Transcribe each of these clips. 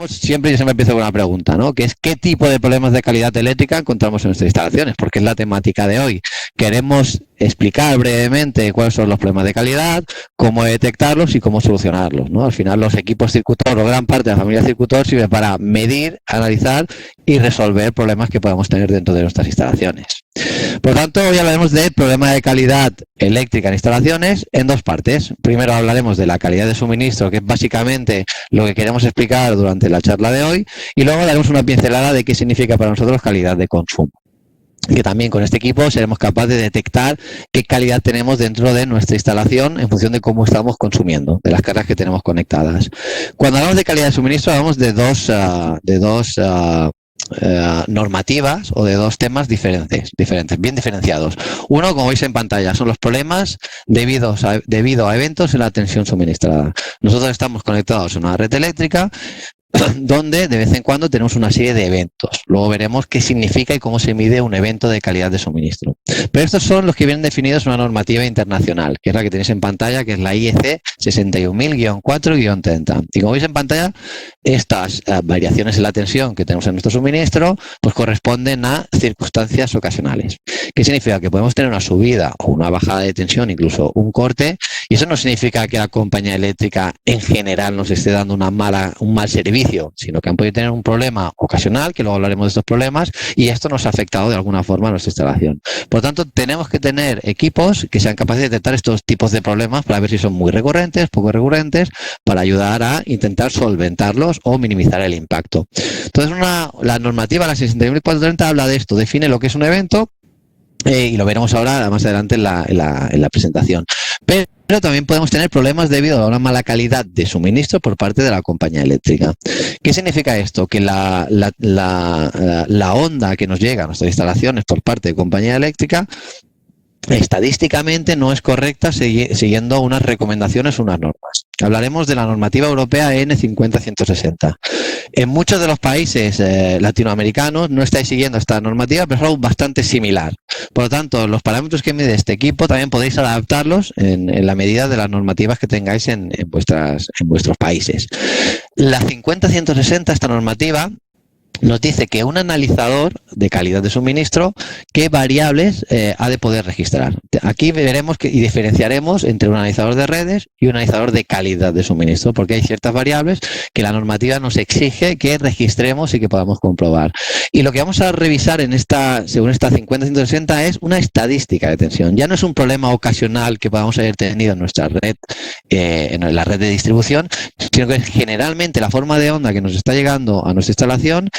Siempre yo siempre empiezo con una pregunta, ¿no? Que es ¿qué tipo de problemas de calidad eléctrica encontramos en nuestras instalaciones? Porque es la temática de hoy. Queremos explicar brevemente cuáles son los problemas de calidad, cómo detectarlos y cómo solucionarlos, ¿no? Al final los equipos Circutor o gran parte de la familia Circutor sirve para medir, analizar y resolver problemas que podamos tener dentro de nuestras instalaciones. Por lo tanto, hoy hablaremos de problema de calidad eléctrica en instalaciones en dos partes. Primero hablaremos de la calidad de suministro, que es básicamente lo que queremos explicar durante la charla de hoy, y luego daremos una pincelada de qué significa para nosotros calidad de consumo. Que también con este equipo seremos capaces de detectar qué calidad tenemos dentro de nuestra instalación en función de cómo estamos consumiendo, de las cargas que tenemos conectadas. Cuando hablamos de calidad de suministro hablamos de dos normativas o de dos temas diferentes, bien diferenciados. Uno, como veis en pantalla, son los problemas debido a eventos en la tensión suministrada. Nosotros estamos conectados a una red eléctrica donde de vez en cuando tenemos una serie de eventos. Luego veremos qué significa y cómo se mide un evento de calidad de suministro. Pero estos son los que vienen definidos en una normativa internacional, que es la que tenéis en pantalla, que es la IEC 61000-4-30. Y como veis en pantalla, estas variaciones en la tensión que tenemos en nuestro suministro pues corresponden a circunstancias ocasionales. ¿Qué significa? Que podemos tener una subida o una bajada de tensión, incluso un corte, y eso no significa que la compañía eléctrica en general nos esté dando un mal servicio, sino que han podido tener un problema ocasional, que luego hablaremos de estos problemas, y esto nos ha afectado de alguna forma a nuestra instalación. Por lo tanto, tenemos que tener equipos que sean capaces de detectar estos tipos de problemas para ver si son muy recurrentes, poco recurrentes, para ayudar a intentar solventarlos o minimizar el impacto. Entonces, la normativa, la 61430, habla de esto, define lo que es un evento, y lo veremos ahora más adelante en la presentación. Pero también podemos tener problemas debido a una mala calidad de suministro por parte de la compañía eléctrica. ¿Qué significa esto? Que la onda que nos llega a nuestras instalaciones por parte de compañía eléctrica estadísticamente no es correcta siguiendo unas recomendaciones, unas normas. Hablaremos de la normativa europea EN 50160. En muchos de los países latinoamericanos no estáis siguiendo esta normativa, pero es algo bastante similar. Por lo tanto, los parámetros que mide este equipo también podéis adaptarlos en la medida de las normativas que tengáis en vuestros países. La 50160, esta normativa, nos dice que un analizador de calidad de suministro, qué variables ha de poder registrar. Aquí veremos y diferenciaremos entre un analizador de redes y un analizador de calidad de suministro, porque hay ciertas variables que la normativa nos exige que registremos y que podamos comprobar. Y lo que vamos a revisar según esta 50160 es una estadística de tensión. Ya no es un problema ocasional que podamos haber tenido en nuestra red, en la red de distribución, sino que generalmente la forma de onda que nos está llegando a nuestra instalación,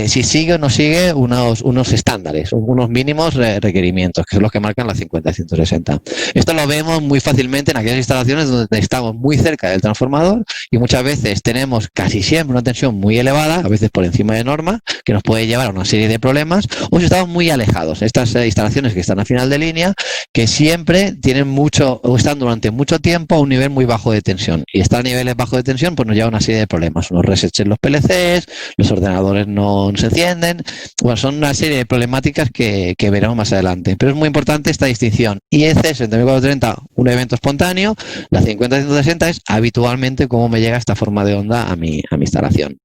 si sigue o no sigue unos estándares, unos mínimos requerimientos, que son los que marcan la 50160. Esto lo vemos muy fácilmente en aquellas instalaciones donde estamos muy cerca del transformador y muchas veces tenemos casi siempre una tensión muy elevada, a veces por encima de norma, que nos puede llevar a una serie de problemas, o si estamos muy alejados. Estas instalaciones que están a final de línea, que siempre tienen o están durante mucho tiempo a un nivel muy bajo de tensión. Y estar a niveles bajos de tensión pues nos lleva a una serie de problemas. Unos resets en los PLCs, los ordenadores no se encienden. Bueno, son una serie de problemáticas que veremos más adelante. Pero es muy importante esta distinción. IEC 60430, un evento espontáneo. La 50160 es habitualmente cómo me llega esta forma de onda a mi instalación.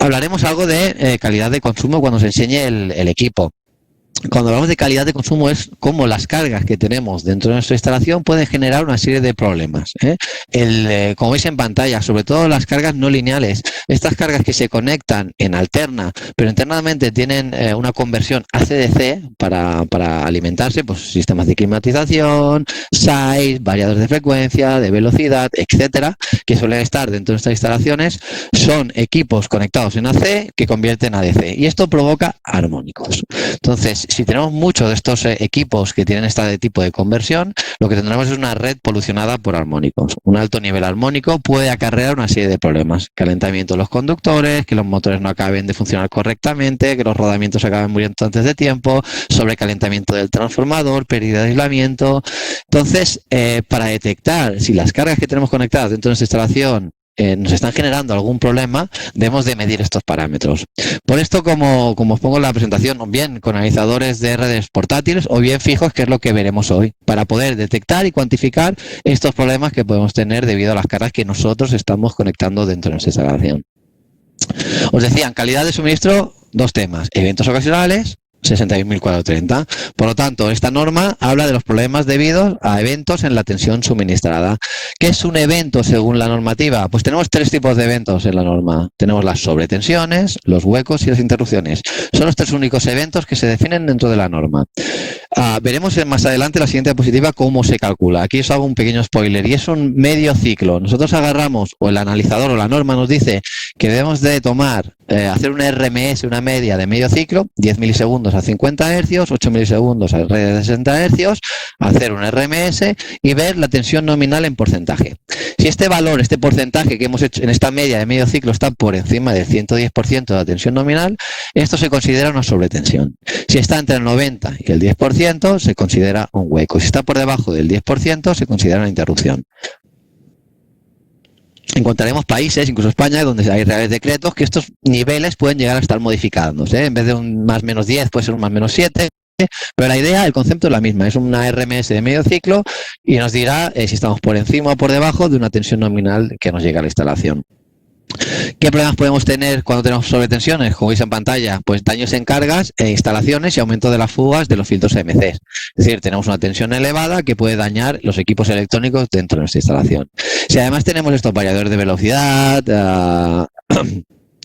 Hablaremos algo de calidad de consumo cuando se enseñe el equipo. Cuando hablamos de calidad de consumo es cómo las cargas que tenemos dentro de nuestra instalación pueden generar una serie de problemas. Como veis en pantalla, sobre todo las cargas no lineales, estas cargas que se conectan en alterna, pero internamente tienen una conversión AC/DC para alimentarse, pues sistemas de climatización, SAIs, variadores de frecuencia, de velocidad, etcétera, que suelen estar dentro de nuestras instalaciones, son equipos conectados en AC que convierten a DC y esto provoca armónicos. Entonces, si tenemos muchos de estos equipos que tienen este tipo de conversión, lo que tendremos es una red polucionada por armónicos. Un alto nivel armónico puede acarrear una serie de problemas. Calentamiento de los conductores, que los motores no acaben de funcionar correctamente, que los rodamientos acaben muriendo antes de tiempo, sobrecalentamiento del transformador, pérdida de aislamiento. Entonces, para detectar si las cargas que tenemos conectadas dentro de nuestra instalación nos están generando algún problema, debemos de medir estos parámetros. Por esto, como os pongo en la presentación, bien con analizadores de redes portátiles o bien fijos, que es lo que veremos hoy, para poder detectar y cuantificar estos problemas que podemos tener debido a las cargas que nosotros estamos conectando dentro de nuestra instalación. Os decía, en calidad de suministro, dos temas: eventos ocasionales, 61.430. Por lo tanto, esta norma habla de los problemas debidos a eventos en la tensión suministrada. ¿Qué es un evento según la normativa? Pues tenemos tres tipos de eventos en la norma. Tenemos las sobretensiones, los huecos y las interrupciones. Son los tres únicos eventos que se definen dentro de la norma. Veremos más adelante, la siguiente diapositiva, cómo se calcula. Aquí os hago un pequeño spoiler y es un medio ciclo. Nosotros agarramos, o el analizador o la norma nos dice que debemos de tomar, hacer una RMS, una media de medio ciclo, 10 milisegundos a 50 Hz, 8 milisegundos a alrededor de 60 Hz, hacer un RMS y ver la tensión nominal en porcentaje. Si este valor, este porcentaje que hemos hecho en esta media de medio ciclo está por encima del 110% de la tensión nominal, esto se considera una sobretensión. Si está entre el 90 y el 10%, se considera un hueco. Si está por debajo del 10%, se considera una interrupción. Encontraremos países, incluso España, donde hay reales decretos que estos niveles pueden llegar a estar modificándose. En vez de un más menos 10, puede ser un más menos 7. Pero la idea, el concepto es la misma. Es una RMS de medio ciclo y nos dirá si estamos por encima o por debajo de una tensión nominal que nos llega a la instalación. ¿Qué problemas podemos tener cuando tenemos sobretensiones? Como veis en pantalla, pues daños en cargas, instalaciones y aumento de las fugas de los filtros EMC. Es decir, tenemos una tensión elevada que puede dañar los equipos electrónicos dentro de nuestra instalación. Si además tenemos estos variadores de velocidad,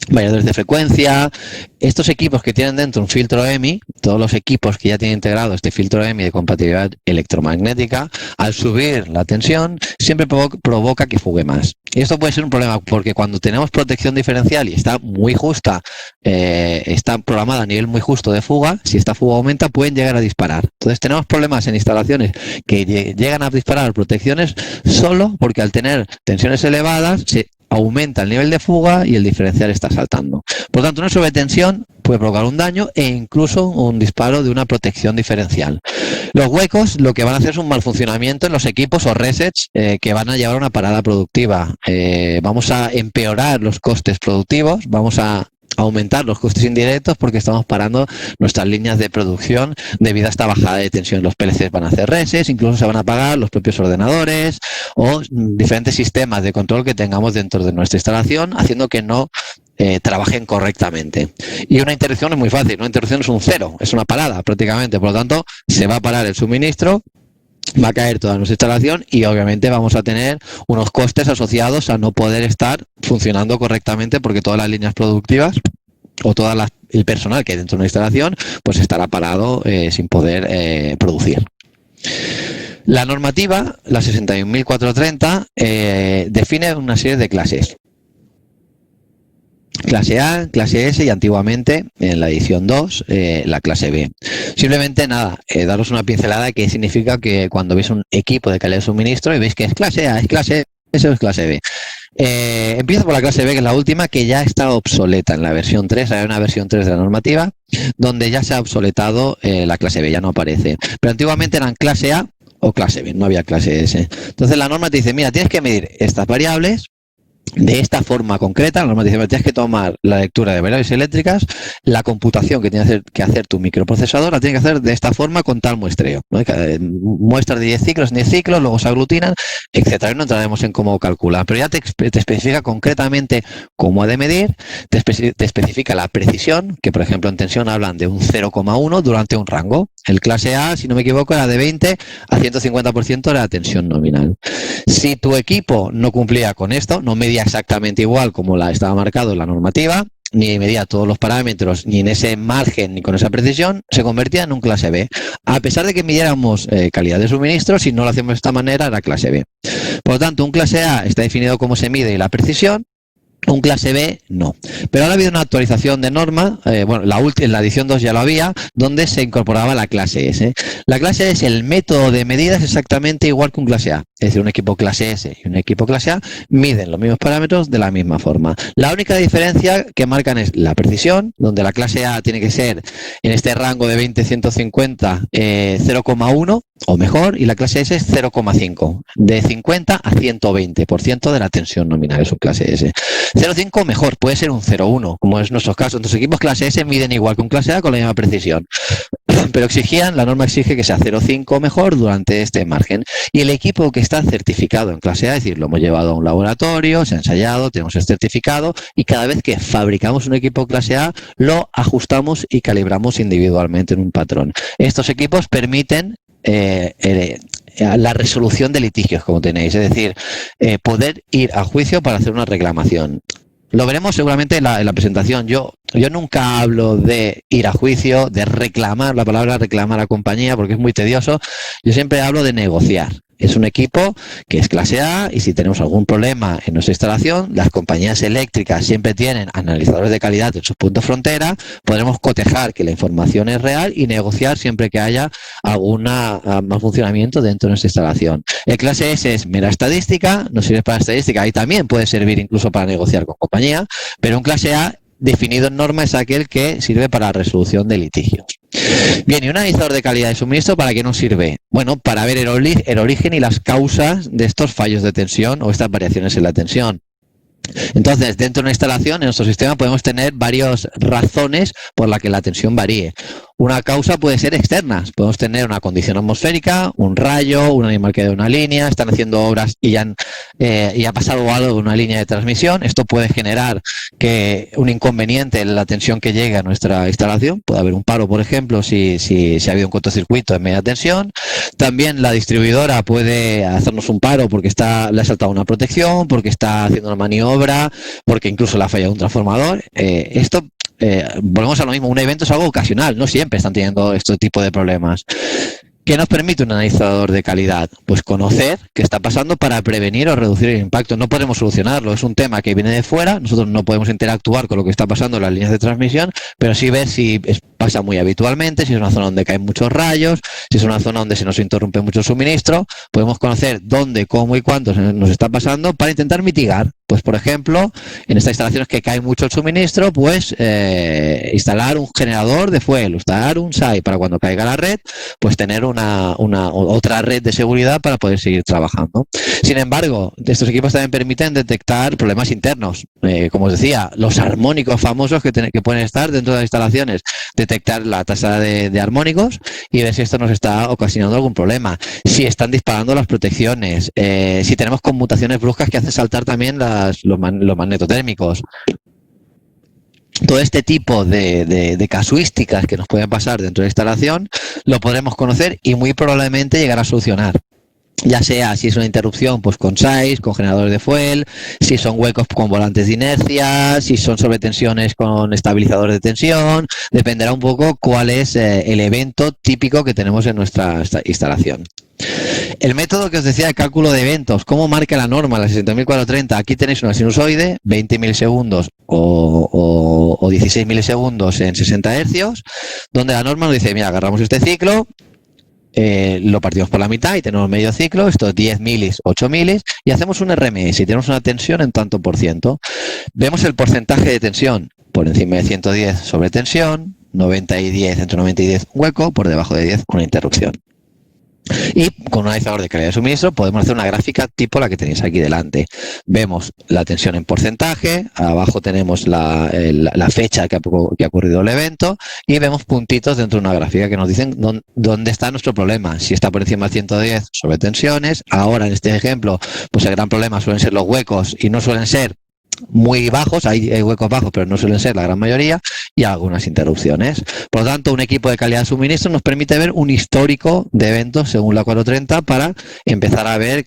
variadores de frecuencia, estos equipos que tienen dentro un filtro EMI, todos los equipos que ya tienen integrado este filtro EMI de compatibilidad electromagnética, al subir la tensión siempre provoca que fugue más. Y esto puede ser un problema porque cuando tenemos protección diferencial y está muy justa, está programada a nivel muy justo de fuga, si esta fuga aumenta pueden llegar a disparar. Entonces tenemos problemas en instalaciones que llegan a disparar protecciones solo porque al tener tensiones elevadas se aumenta el nivel de fuga y el diferencial está saltando. Por lo tanto, una sobretensión puede provocar un daño e incluso un disparo de una protección diferencial. Los huecos lo que van a hacer es un mal funcionamiento en los equipos o resets que van a llevar a una parada productiva. Vamos a empeorar los costes productivos, vamos a aumentar los costes indirectos porque estamos parando nuestras líneas de producción debido a esta bajada de tensión. Los PLCs van a hacer resets, incluso se van a apagar los propios ordenadores o diferentes sistemas de control que tengamos dentro de nuestra instalación, haciendo que no trabajen correctamente. Y una interrupción es muy fácil, una interrupción es un cero, es una parada prácticamente, por lo tanto se va a parar el suministro, va a caer toda nuestra instalación y obviamente vamos a tener unos costes asociados a no poder estar funcionando correctamente porque todas las líneas productivas o todo el personal que hay dentro de una instalación pues estará parado sin poder producir. La normativa, la 61.430, define una serie de clases. Clase A, clase S y antiguamente, en la edición 2, la clase B. Simplemente nada, daros una pincelada que significa que cuando veis un equipo de calidad de suministro y veis que es clase A, es clase S o es clase B. Empiezo por la clase B, que es la última, que ya está obsoleta en la versión 3. Hay una versión 3 de la normativa donde ya se ha obsoletado la clase B, ya no aparece. Pero antiguamente eran clase A o clase B, no había clase S. Entonces la norma te dice, mira, tienes que medir estas variables de esta forma concreta. La norma dice, tienes que tomar la lectura de variables eléctricas, la computación que tiene que hacer tu microprocesador, la tiene que hacer de esta forma con tal muestreo, ¿no? Muestras de 10 ciclos, luego se aglutinan, etcétera. No entraremos en cómo calcular, pero ya te especifica concretamente cómo ha de medir, te especifica la precisión, que por ejemplo en tensión hablan de un 0,1 durante un rango. El clase A, si no me equivoco, era de 20 a 150% de la tensión nominal. Si tu equipo no cumplía con esto, no medía exactamente igual como estaba marcado en la normativa, ni medía todos los parámetros, ni en ese margen, ni con esa precisión, se convertía en un clase B. A pesar de que midiéramos calidad de suministro, si no lo hacemos de esta manera, era clase B. Por lo tanto, un clase A está definido cómo se mide y la precisión, un clase B no. Pero ahora ha habido una actualización de norma, bueno, en la edición 2 ya lo había, donde se incorporaba la clase S. La clase S, el método de medida es exactamente igual que un clase A. Es decir, un equipo clase S y un equipo clase A miden los mismos parámetros de la misma forma. La única diferencia que marcan es la precisión, donde la clase A tiene que ser en este rango de 20-150 0,1 o mejor, y la clase S es 0,5, de 50 a 120% de la tensión nominal, es su clase S. 0,5 mejor, puede ser un 0,1, como es nuestro caso. Nuestros equipos clase S miden igual que un clase A con la misma precisión, pero la norma exige que sea 0,5 mejor durante este margen. Y el equipo que está certificado en clase A, es decir, lo hemos llevado a un laboratorio, se ha ensayado, tenemos el certificado, y cada vez que fabricamos un equipo clase A, lo ajustamos y calibramos individualmente en un patrón. Estos equipos permiten la resolución de litigios, como tenéis, es decir, poder ir a juicio para hacer una reclamación. Lo veremos seguramente en la presentación. Yo nunca hablo de ir a juicio, de reclamar, la palabra reclamar a compañía, porque es muy tedioso. Yo siempre hablo de negociar. Es un equipo que es clase A, y si tenemos algún problema en nuestra instalación, las compañías eléctricas siempre tienen analizadores de calidad en sus puntos frontera, podremos cotejar que la información es real y negociar siempre que haya algún mal funcionamiento dentro de nuestra instalación. El clase S es mera estadística, nos sirve para estadística y también puede servir incluso para negociar con compañía, pero un clase A definido en norma es aquel que sirve para la resolución de litigios. Bien, ¿y un analizador de calidad de suministro para qué nos sirve? Bueno, para ver el origen y las causas de estos fallos de tensión o estas variaciones en la tensión. Entonces, dentro de una instalación, en nuestro sistema, podemos tener varias razones por las que la tensión varíe. Una causa puede ser externa. Podemos tener una condición atmosférica, un rayo, un animal que da una línea, están haciendo obras y ha pasado algo en una línea de transmisión. Esto puede generar un inconveniente en la tensión que llegue a nuestra instalación. Puede haber un paro, por ejemplo, si ha habido un cortocircuito en media tensión. También la distribuidora puede hacernos un paro porque le ha saltado una protección, porque está haciendo una maniobra, porque incluso le ha fallado un transformador. Volvemos a lo mismo, un evento es algo ocasional, no siempre están teniendo este tipo de problemas. ¿Qué nos permite un analizador de calidad? Pues conocer qué está pasando para prevenir o reducir el impacto. No podemos solucionarlo, es un tema que viene de fuera, nosotros no podemos interactuar con lo que está pasando en las líneas de transmisión, pero sí ver si pasa muy habitualmente, si es una zona donde caen muchos rayos, si es una zona donde se nos interrumpe mucho el suministro. Podemos conocer dónde, cómo y cuánto nos está pasando para intentar mitigar. Pues, por ejemplo, en estas instalaciones que cae mucho el suministro, pues instalar un generador de fuel, instalar un SAI para cuando caiga la red, pues tener otra red de seguridad para poder seguir trabajando. Sin embargo, estos equipos también permiten detectar problemas internos. Como os decía, los armónicos famosos que pueden estar dentro de las instalaciones, detectar la tasa de armónicos y ver si esto nos está ocasionando algún problema. Si están disparando las protecciones, si tenemos conmutaciones bruscas que hacen saltar también los magnetotérmicos. Todo este tipo de casuísticas que nos pueden pasar dentro de la instalación lo podremos conocer y muy probablemente llegar a solucionar. Ya sea si es una interrupción pues con SAIs, con generadores de fuel, si son huecos con volantes de inercia, si son sobretensiones con estabilizadores de tensión, dependerá un poco cuál es el evento típico que tenemos en nuestra instalación. El método que os decía de cálculo de eventos, ¿cómo marca la norma, la 60.430? Aquí tenéis una sinusoide, 20 milisegundos o 16 milisegundos en 60 hercios, donde la norma nos dice, mira, agarramos este ciclo, lo partimos por la mitad y tenemos medio ciclo, esto es 10 milis, 8 milis, y hacemos un RMS y tenemos una tensión en tanto por ciento. Vemos el porcentaje de tensión por encima de 110 sobre tensión, 90 y 10, entre 90 y 10 hueco, por debajo de 10 una interrupción. Y con un analizador de calidad de suministro podemos hacer una gráfica tipo la que tenéis aquí delante. Vemos la tensión en porcentaje, abajo tenemos la fecha que ha ocurrido el evento y vemos puntitos dentro de una gráfica que nos dicen dónde está nuestro problema. Si está por encima de 110 sobre tensiones, ahora en este ejemplo pues el gran problema suelen ser los huecos y no suelen ser muy bajos, hay huecos bajos pero no suelen ser la gran mayoría, y algunas interrupciones. Por lo tanto, un equipo de calidad de suministro nos permite ver un histórico de eventos según la 430 para empezar a ver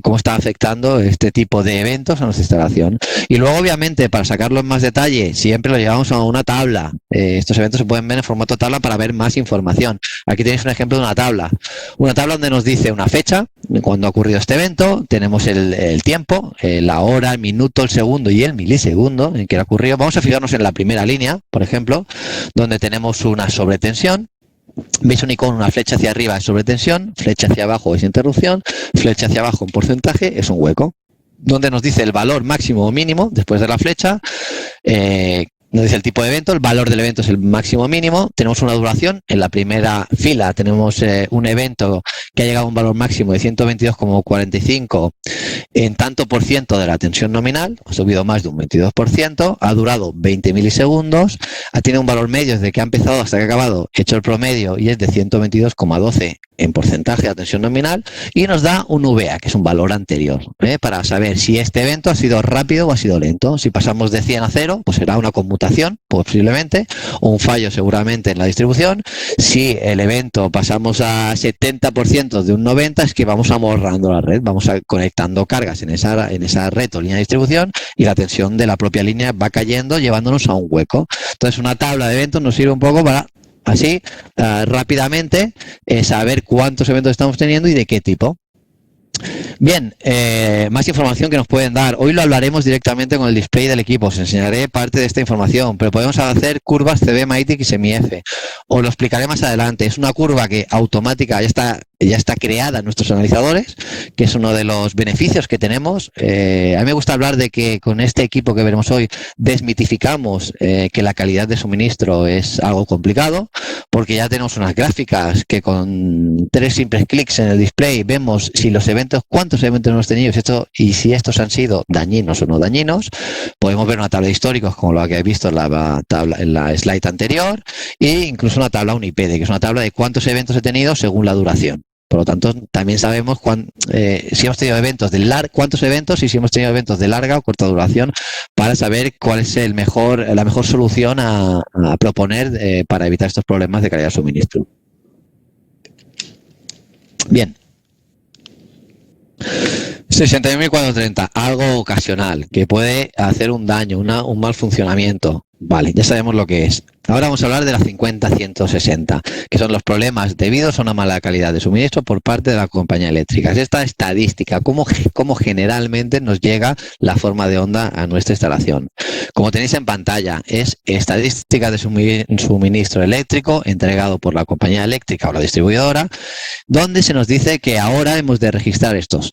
cómo está afectando este tipo de eventos a nuestra instalación. Y luego, obviamente, para sacarlo en más detalle, siempre lo llevamos a una tabla. Estos eventos se pueden ver en formato tabla para ver más información. Aquí tenéis un ejemplo de una tabla donde nos dice una fecha, cuando ha ocurrido este evento, tenemos el tiempo, la hora, el minuto, el segundo y el milisegundo en que ha ocurrido. Vamos a fijarnos en la primera línea, por ejemplo, donde tenemos una sobretensión. Veis un icono, una flecha hacia arriba es sobretensión, flecha hacia abajo es interrupción, flecha hacia abajo en porcentaje es un hueco, donde nos dice el valor máximo o mínimo después de la flecha, nos dice el tipo de evento, el valor del evento es el máximo mínimo, tenemos una duración, en la primera fila tenemos un evento que ha llegado a un valor máximo de 122,45 en tanto por ciento de la tensión nominal, ha subido más de un 22%, ha durado 20 milisegundos, ha tenido un valor medio desde que ha empezado hasta que ha acabado, hecho el promedio y es de 122,12 en porcentaje de la tensión nominal, y nos da un VA, que es un valor anterior, para saber si este evento ha sido rápido o ha sido lento. Si pasamos de 100 a 0, pues será una conmutación, posiblemente, o un fallo seguramente en la distribución. Si el evento pasamos a 70% de un 90, es que vamos amorrando la red, vamos conectando cargas en esa red o línea de distribución, y la tensión de la propia línea va cayendo, llevándonos a un hueco. Entonces, una tabla de eventos nos sirve un poco para así, rápidamente, saber cuántos eventos estamos teniendo y de qué tipo. Bien, más información que nos pueden dar. Hoy lo hablaremos directamente con el display del equipo. Os enseñaré parte de esta información, pero podemos hacer curvas CB, MATIC y SemiF. Os lo explicaré más adelante. Es una curva que automática ya está creada en nuestros analizadores, que es uno de los beneficios que tenemos. A mí me gusta hablar de que con este equipo que veremos hoy desmitificamos que la calidad de suministro es algo complicado, porque ya tenemos unas gráficas que con 3 simples clics en el display vemos si los eventos, cuántos eventos hemos tenido y si estos han sido dañinos o no dañinos. Podemos ver una tabla de históricos como la que habéis visto en la slide anterior, e incluso una tabla Unipede, que es una tabla de cuántos eventos he tenido según la duración. Por lo tanto, también sabemos si hemos tenido cuántos eventos y si hemos tenido eventos de larga o corta duración, para saber cuál es la mejor solución a proponer para evitar estos problemas de calidad de suministro. Bien. 61.430, algo ocasional, que puede hacer un daño, un mal funcionamiento. Vale, ya sabemos lo que es. Ahora vamos a hablar de la 50-160, que son los problemas debidos a una mala calidad de suministro por parte de la compañía eléctrica. Es esta estadística, cómo generalmente nos llega la forma de onda a nuestra instalación. Como tenéis en pantalla, es estadística de suministro eléctrico entregado por la compañía eléctrica o la distribuidora, donde se nos dice que ahora hemos de registrar estas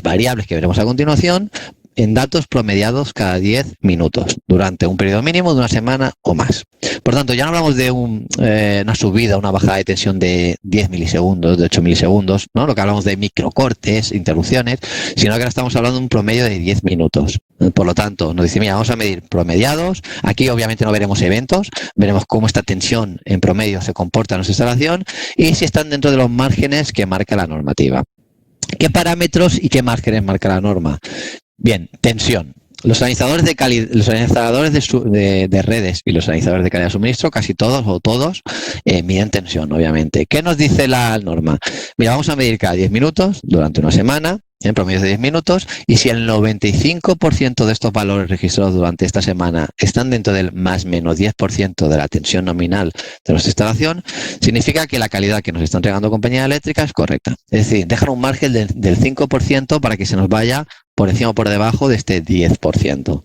variables que veremos a continuación en datos promediados cada 10 minutos, durante un periodo mínimo de una semana o más. Por tanto, ya no hablamos de una subida, una bajada de tensión de 10 milisegundos, de 8 milisegundos, ¿no? Lo que hablamos de microcortes, interrupciones, sino que ahora estamos hablando de un promedio de 10 minutos. Por lo tanto, nos dice, mira, vamos a medir promediados. Aquí obviamente no veremos eventos, veremos cómo esta tensión en promedio se comporta en nuestra instalación y si están dentro de los márgenes que marca la normativa. ¿Qué parámetros y qué márgenes marca la norma? Bien, tensión. Los analizadores de redes y los analizadores de calidad de suministro, casi todos o todos, miden tensión, obviamente. ¿Qué nos dice la norma? Mira, vamos a medir cada 10 minutos durante una semana, en promedio de 10 minutos, y si el 95% de estos valores registrados durante esta semana están dentro del más menos 10% de la tensión nominal de nuestra instalación, significa que la calidad que nos está entregando compañía eléctrica es correcta. Es decir, dejan un margen del 5% para que se nos vaya por encima o por debajo de este 10%.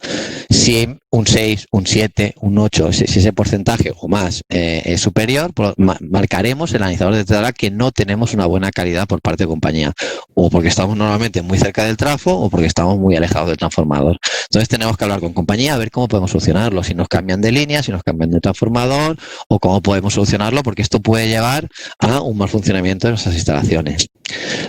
Si un 6, un 7, un 8, si ese porcentaje o más es superior, marcaremos el analizador detectará que no tenemos una buena calidad por parte de compañía, o porque estamos normalmente muy cerca del trafo o porque estamos muy alejados del transformador. Entonces tenemos que hablar con compañía a ver cómo podemos solucionarlo, si nos cambian de línea, si nos cambian de transformador o cómo podemos solucionarlo, porque esto puede llevar a un mal funcionamiento de nuestras instalaciones.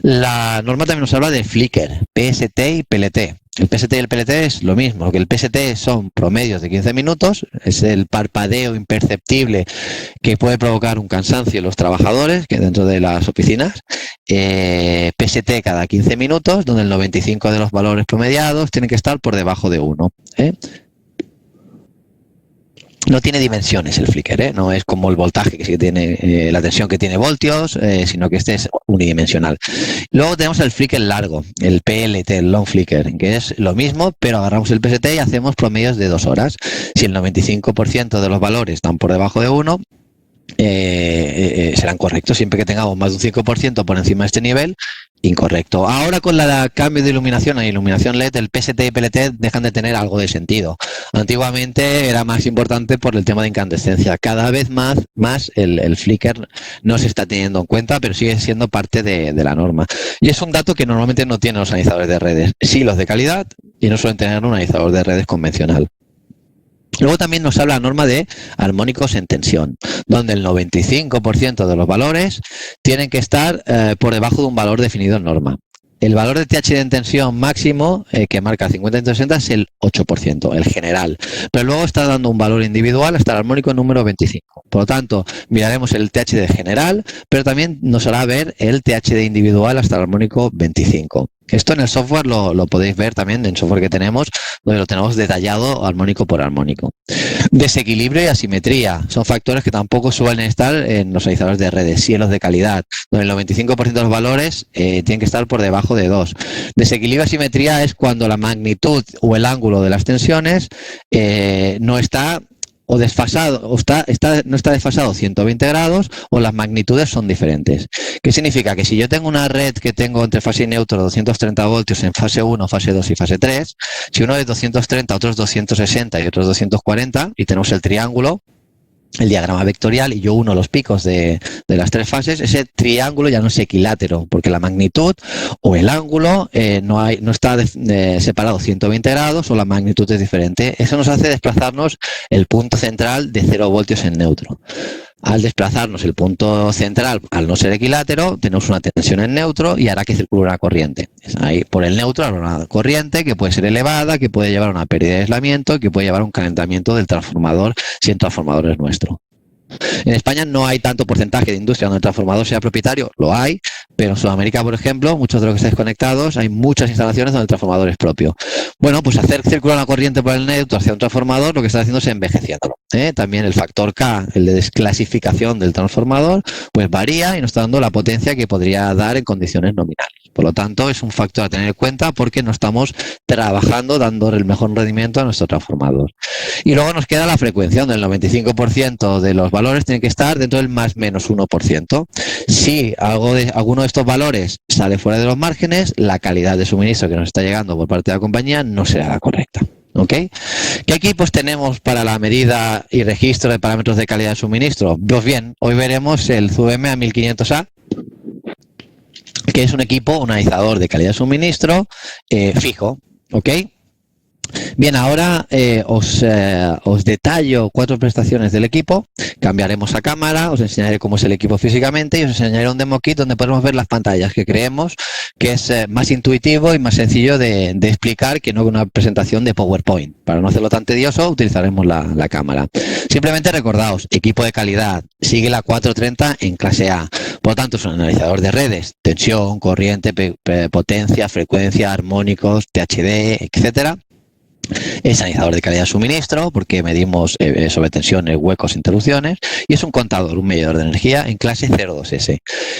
La norma también nos habla de flicker, PST y PLT. El PST y el PLT es lo mismo, que el PST son promedios de 15 minutos, es el parpadeo imperceptible que puede provocar un cansancio en los trabajadores que dentro de las oficinas. PST cada 15 minutos, donde el 95% de los valores promediados tienen que estar por debajo de 1. No tiene dimensiones el flicker, no es como el voltaje, que sí que tiene la tensión que tiene voltios, sino que este es unidimensional. Luego tenemos el flicker largo, el PLT, el long flicker, que es lo mismo, pero agarramos el PST y hacemos promedios de 2 horas. Si el 95% de los valores están por debajo de 1, serán correctos. Siempre que tengamos más de un 5% por encima de este nivel, incorrecto. Ahora con la cambio de iluminación a iluminación LED, el PST y PLT dejan de tener algo de sentido. Antiguamente era más importante por el tema de incandescencia. Cada vez más el flicker no se está teniendo en cuenta, pero sigue siendo parte de la norma. Y es un dato que normalmente no tienen los analizadores de redes. Sí los de calidad, y no suelen tener un analizador de redes convencional. Luego también nos habla la norma de armónicos en tensión, donde el 95% de los valores tienen que estar por debajo de un valor definido en norma. El valor de THD en tensión máximo que marca 50-160 es el 8%, el general. Pero luego está dando un valor individual hasta el armónico número 25. Por lo tanto, miraremos el THD general, pero también nos hará ver el THD individual hasta el armónico 25. Esto en el software lo podéis ver también en software que tenemos, donde lo tenemos detallado armónico por armónico. Desequilibrio y asimetría son factores que tampoco suelen estar en los analizadores de redes, sí en los de calidad, donde el 95% de los valores tienen que estar por debajo de 2. Desequilibrio y asimetría es cuando la magnitud o el ángulo de las tensiones no está o desfasado, o no está desfasado 120 grados o las magnitudes son diferentes. ¿Qué significa? Que si yo tengo una red que tengo entre fase y neutro 230 voltios en fase 1, fase 2 y fase 3, si uno es 230, otro es 260 y otro es 240 y tenemos el triángulo, el diagrama vectorial, y yo uno los picos de las tres fases, ese triángulo ya no es equilátero, porque la magnitud o el ángulo no está separado 120 grados o la magnitud es diferente. Eso nos hace desplazarnos el punto central de 0 voltios en neutro. Al desplazarnos el punto central, al no ser equilátero, tenemos una tensión en neutro y hará que circule una corriente. Ahí por el neutro habrá una corriente que puede ser elevada, que puede llevar a una pérdida de aislamiento, que puede llevar a un calentamiento del transformador si el transformador es nuestro. En España no hay tanto porcentaje de industria donde el transformador sea propietario, lo hay, pero en Sudamérica, por ejemplo, muchos de los que estáis conectados, hay muchas instalaciones donde el transformador es propio. Bueno, pues hacer circular una corriente por el neutro hacia un transformador, lo que está haciendo es envejeciéndolo. También el factor K, el de desclasificación del transformador, pues varía y nos está dando la potencia que podría dar en condiciones nominales. Por lo tanto, es un factor a tener en cuenta porque no estamos trabajando dando el mejor rendimiento a nuestro transformador. Y luego nos queda la frecuencia, donde el 95% de los valores tiene que estar dentro del más menos 1%. Si alguno de estos valores sale fuera de los márgenes, la calidad de suministro que nos está llegando por parte de la compañía no será la correcta. ¿Ok? ¿Qué equipos tenemos para la medida y registro de parámetros de calidad de suministro? Pues bien, hoy veremos el ZUM A1500A, que es un equipo, un analizador de calidad de suministro fijo. ¿Ok? Bien, ahora os detallo 4 prestaciones del equipo, cambiaremos a cámara, os enseñaré cómo es el equipo físicamente y os enseñaré un demo kit donde podremos ver las pantallas que creemos que es más intuitivo y más sencillo de explicar que no una presentación de PowerPoint. Para no hacerlo tan tedioso, utilizaremos la cámara. Simplemente recordaos, equipo de calidad, sigue la 430 en clase A. Por lo tanto, es un analizador de redes, tensión, corriente, potencia, frecuencia, armónicos, THD, etcétera. Es analizador de calidad de suministro porque medimos sobretensiones, huecos, interrupciones, y es un contador, un medidor de energía en clase 02S.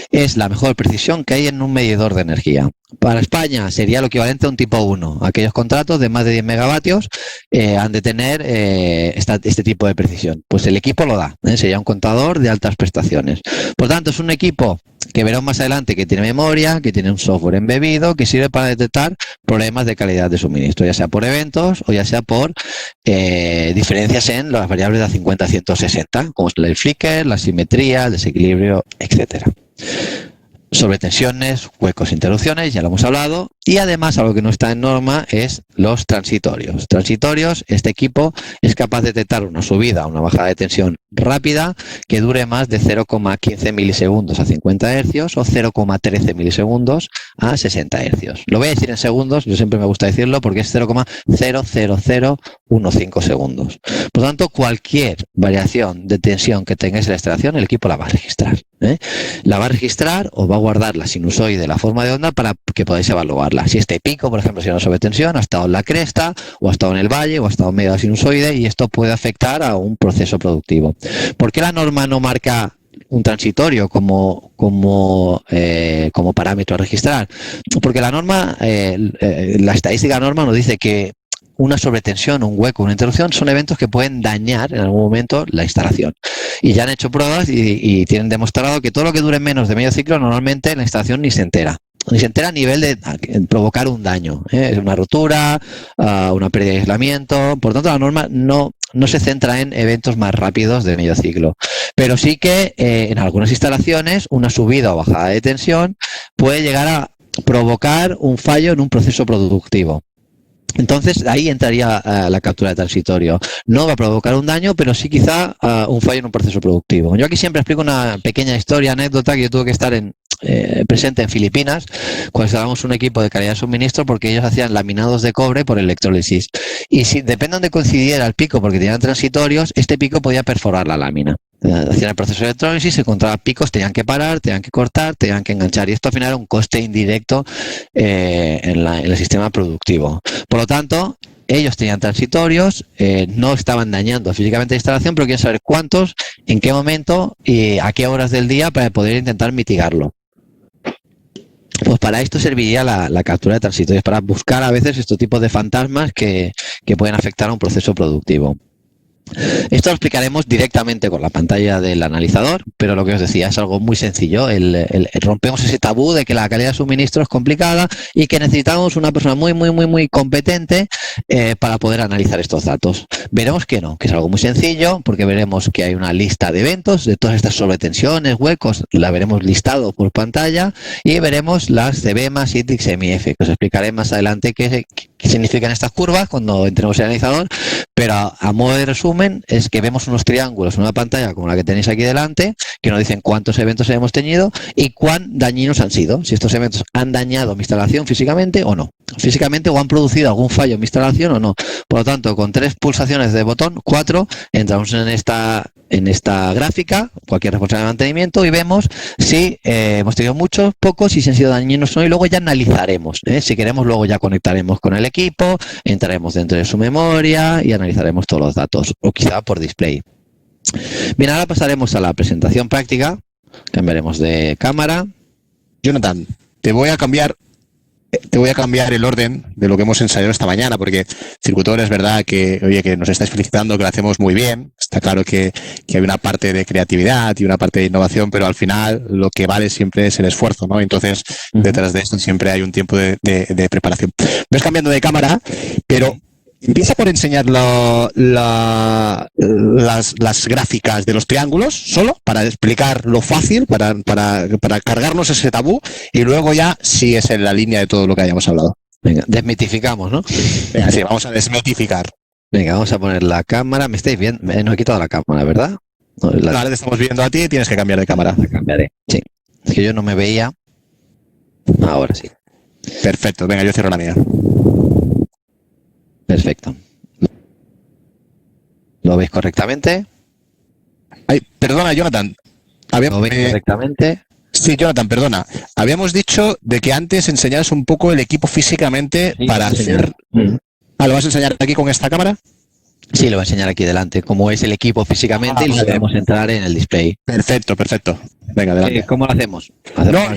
Es la mejor precisión que hay en un medidor de energía. Para España sería lo equivalente a un tipo 1. Aquellos contratos de más de 10 megavatios han de tener este tipo de precisión. Pues el equipo lo da, sería un contador de altas prestaciones. Por tanto, es un equipo que veremos más adelante que tiene memoria, que tiene un software embebido, que sirve para detectar problemas de calidad de suministro, ya sea por eventos o ya sea por diferencias en las variables de 50 a 160, como es el flicker, la simetría, el desequilibrio, etcétera. Sobre tensiones, huecos, interrupciones, ya lo hemos hablado. Y además, algo que no está en norma es los transitorios. Transitorios, este equipo es capaz de detectar una subida o una bajada de tensión rápida que dure más de 0,15 milisegundos a 50 hercios o 0,13 milisegundos a 60 hercios. Lo voy a decir en segundos, yo siempre me gusta decirlo porque es 0,00015 segundos. Por lo tanto, cualquier variación de tensión que tengáis en la instalación, el equipo la va a registrar. La va a registrar o va a guardar la sinusoide, la forma de onda, para que podáis evaluarla. Si este pico, por ejemplo, si era una sobretensión, ha estado en la cresta, o ha estado en el valle, o ha estado en medio de la sinusoide, y esto puede afectar a un proceso productivo. ¿Por qué la norma no marca un transitorio como parámetro a registrar? Porque la norma, la estadística de la norma nos dice que una sobretensión, un hueco, una interrupción son eventos que pueden dañar en algún momento la instalación. Y ya han hecho pruebas y tienen demostrado que todo lo que dure menos de medio ciclo normalmente la instalación ni se entera. Ni se entera a nivel de provocar un daño, una rotura, una pérdida de aislamiento. Por tanto, la norma no se centra en eventos más rápidos de medio ciclo. Pero sí que en algunas instalaciones una subida o bajada de tensión puede llegar a provocar un fallo en un proceso productivo. Entonces, ahí entraría la captura de transitorio. No va a provocar un daño, pero sí quizá un fallo en un proceso productivo. Yo aquí siempre explico una pequeña historia, anécdota, que yo tuve que estar presente en Filipinas cuando instalamos un equipo de calidad de suministro porque ellos hacían laminados de cobre por electrólisis. Y si depende de donde coincidiera el pico, porque tenían transitorios, este pico podía perforar la lámina. Hacían el proceso de electrólisis, se encontraban picos, tenían que parar, tenían que cortar, tenían que enganchar. Y esto al final era un coste indirecto en el sistema productivo. Por lo tanto, ellos tenían transitorios, no estaban dañando físicamente la instalación, pero quieren saber cuántos, en qué momento y a qué horas del día para poder intentar mitigarlo. Pues para esto serviría la captura de transitorios, para buscar a veces estos tipos de fantasmas que pueden afectar a un proceso productivo. Esto lo explicaremos directamente con la pantalla del analizador, pero lo que os decía es algo muy sencillo. Rompemos ese tabú de que la calidad de suministro es complicada y que necesitamos una persona muy competente para poder analizar estos datos. Veremos que no, que es algo muy sencillo, porque veremos que hay una lista de eventos de todas estas sobretensiones, huecos, la veremos listado por pantalla, y veremos las CBEMA, SITIX, MIF, que os explicaré más adelante qué significan estas curvas cuando entremos en el analizador, pero a modo de resumen es que vemos unos triángulos en una pantalla como la que tenéis aquí delante, que nos dicen cuántos eventos hemos tenido y cuán dañinos han sido, si estos eventos han dañado mi instalación físicamente o no, o han producido algún fallo en mi instalación o no. Por lo tanto, con 3 pulsaciones de botón, 4, entramos en esta gráfica, cualquier responsable de mantenimiento, y vemos si hemos tenido muchos, pocos, y si han sido dañinos o no, y luego ya analizaremos. Si queremos, luego ya conectaremos con el equipo, entraremos dentro de su memoria y analizaremos todos los datos, o quizá por display. Bien, ahora pasaremos a la presentación práctica. Cambiaremos de cámara. Jonathan, te voy a cambiar el orden de lo que hemos ensayado esta mañana, porque Circutor es verdad que, oye, que nos estáis felicitando, que lo hacemos muy bien. Está claro que hay una parte de creatividad y una parte de innovación, pero al final lo que vale siempre es el esfuerzo, ¿no? Entonces, detrás de esto siempre hay un tiempo de preparación. Ves cambiando de cámara, pero empieza por enseñar las gráficas de los triángulos, solo para explicar lo fácil, para cargarnos ese tabú, y luego ya sí es en la línea de todo lo que hayamos hablado. Venga, desmitificamos, ¿no? Venga, sí, vamos a desmitificar. Venga, vamos a poner la cámara. ¿Me estáis viendo? No he quitado la cámara, ¿verdad? No, ahora te estamos viendo a ti y tienes que cambiar de cámara. La cambiaré, sí. Es que yo no me veía. Ahora sí. Perfecto, venga, yo cierro la mía. Perfecto. ¿Lo veis correctamente? Ay, perdona, Jonathan. ¿Lo veis correctamente? Sí, Jonathan, perdona. Habíamos dicho de que antes enseñaras un poco el equipo físicamente, sí, para hacer... ¿Lo vas a enseñar aquí con esta cámara? Sí, lo voy a enseñar aquí delante, cómo es el equipo físicamente, y lo podemos entrar en el display. Perfecto. Venga, adelante. ¿Cómo lo hacemos? No,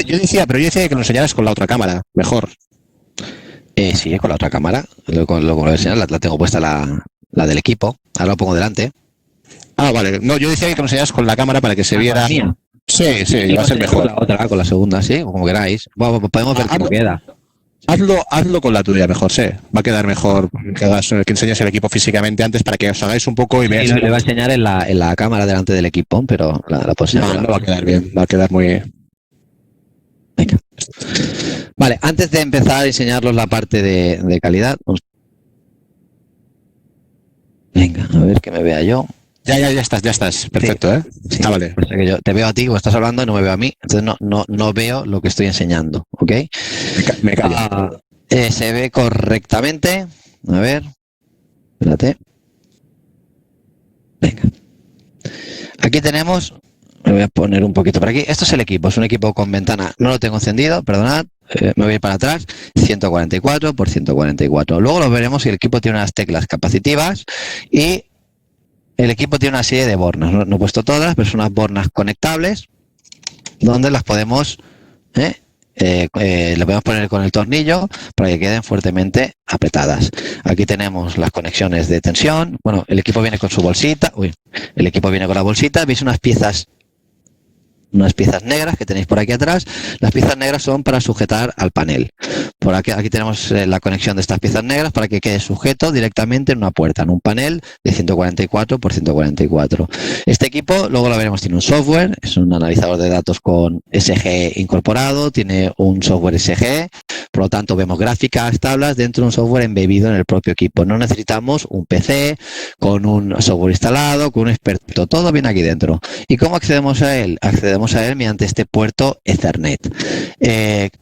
yo decía que lo enseñaras con la otra cámara, mejor. Sí, con la otra cámara. Lo voy a enseñar, la tengo puesta la del equipo. Ahora lo pongo delante. Ah, vale. No, yo decía que lo enseñaras con la cámara para que se viera... Mía. Sí, va a ser mejor. Con la segunda, sí, como queráis. Bueno, podemos ver cómo queda. Hazlo con la tuya mejor, sí. Va a quedar mejor que enseñes el equipo físicamente antes para que os hagáis un poco y veáis. Sí, le va a enseñar en la cámara delante del equipo, pero la posición. No va a quedar bien, va a quedar muy... Venga. Vale, antes de empezar a enseñaros la parte de calidad. Venga, a ver que me vea yo. Ya estás. Perfecto, ¿eh? Sí, ah, vale. Que yo te veo a ti, o estás hablando y no me veo a mí, entonces no veo lo que estoy enseñando, ¿ok? Me callo. Se ve correctamente. A ver. Espérate. Venga. Aquí tenemos... Me voy a poner un poquito por aquí. Esto es el equipo, es un equipo con ventana. No lo tengo encendido, perdonad. Me voy a ir para atrás. 144 por 144. Luego lo veremos si el equipo tiene unas teclas capacitivas y el equipo tiene una serie de bornas. No he puesto todas, pero son unas bornas conectables donde las podemos... le podemos poner con el tornillo para que queden fuertemente apretadas. Aquí tenemos las conexiones de tensión. Bueno, el equipo viene con su bolsita. El equipo viene con la bolsita. Veis unas piezas negras que tenéis por aquí atrás. Las piezas negras son para sujetar al panel. Por aquí tenemos la conexión de estas piezas negras para que quede sujeto directamente en una puerta, en un panel de 144 por 144. Este equipo, luego lo veremos, tiene un software, es un analizador de datos con SG incorporado, tiene un software SG, por lo tanto vemos gráficas, tablas dentro de un software embebido en el propio equipo. No necesitamos un PC con un software instalado, con un experto, todo viene aquí dentro. ¿Y cómo accedemos a él? Accedemos a él mediante este puerto Ethernet.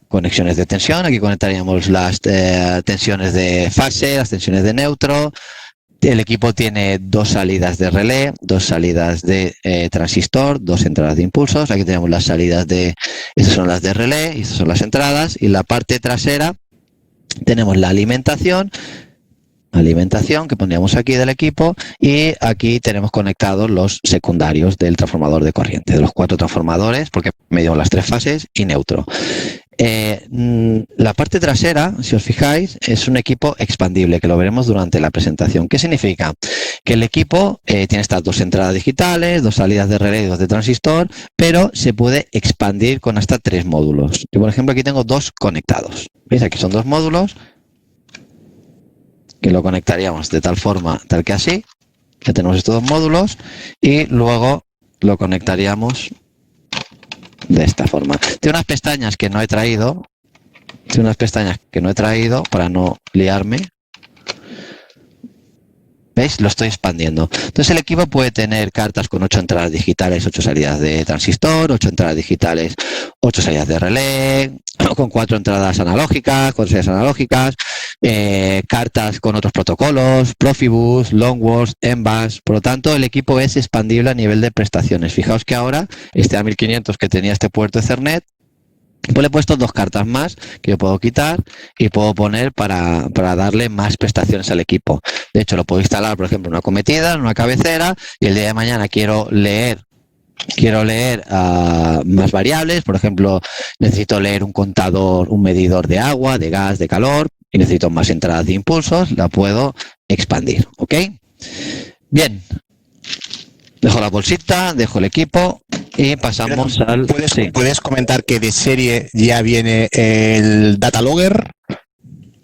Conexiones de tensión, aquí conectaríamos las tensiones de fase, las tensiones de neutro. El equipo tiene 2 salidas de relé, 2 salidas de transistor, 2 entradas de impulsos. Aquí tenemos las salidas estas son las de relé y estas son las entradas. Y la parte trasera tenemos la alimentación que pondríamos aquí del equipo, y aquí tenemos conectados los secundarios del transformador de corriente, de los 4 transformadores, porque medimos las 3 fases y neutro. La parte trasera, si os fijáis, es un equipo expandible, que lo veremos durante la presentación. ¿Qué significa? Que el equipo tiene estas 2 entradas digitales, 2 salidas de relé y 2 de transistor, pero se puede expandir con hasta 3 módulos. Yo, por ejemplo, aquí tengo 2 conectados. ¿Veis? Aquí son 2 módulos que lo conectaríamos de tal forma, tal que así. Ya tenemos estos 2 módulos y luego lo conectaríamos de esta forma. Tiene unas pestañas que no he traído. Para no liarme. ¿Veis? Lo estoy expandiendo. Entonces el equipo puede tener cartas con 8 entradas digitales, 8 salidas de transistor, 8 entradas digitales, 8 salidas de relé, con 4 entradas analógicas, 4 salidas analógicas, cartas con otros protocolos, Profibus, Longworth, Envas. Por lo tanto, el equipo es expandible a nivel de prestaciones. Fijaos que ahora este A1500 que tenía este puerto Ethernet, pues le he puesto 2 cartas más que yo puedo quitar y puedo poner para darle más prestaciones al equipo. De hecho, lo puedo instalar, por ejemplo, en una cometida, en una cabecera, y el día de mañana quiero leer más variables. Por ejemplo, necesito leer un contador, un medidor de agua, de gas, de calor, y necesito más entradas de impulsos, la puedo expandir. ¿Ok? Bien. Dejo la bolsita, dejo el equipo y pasamos al... ¿Puedes comentar que de serie ya viene el data logger?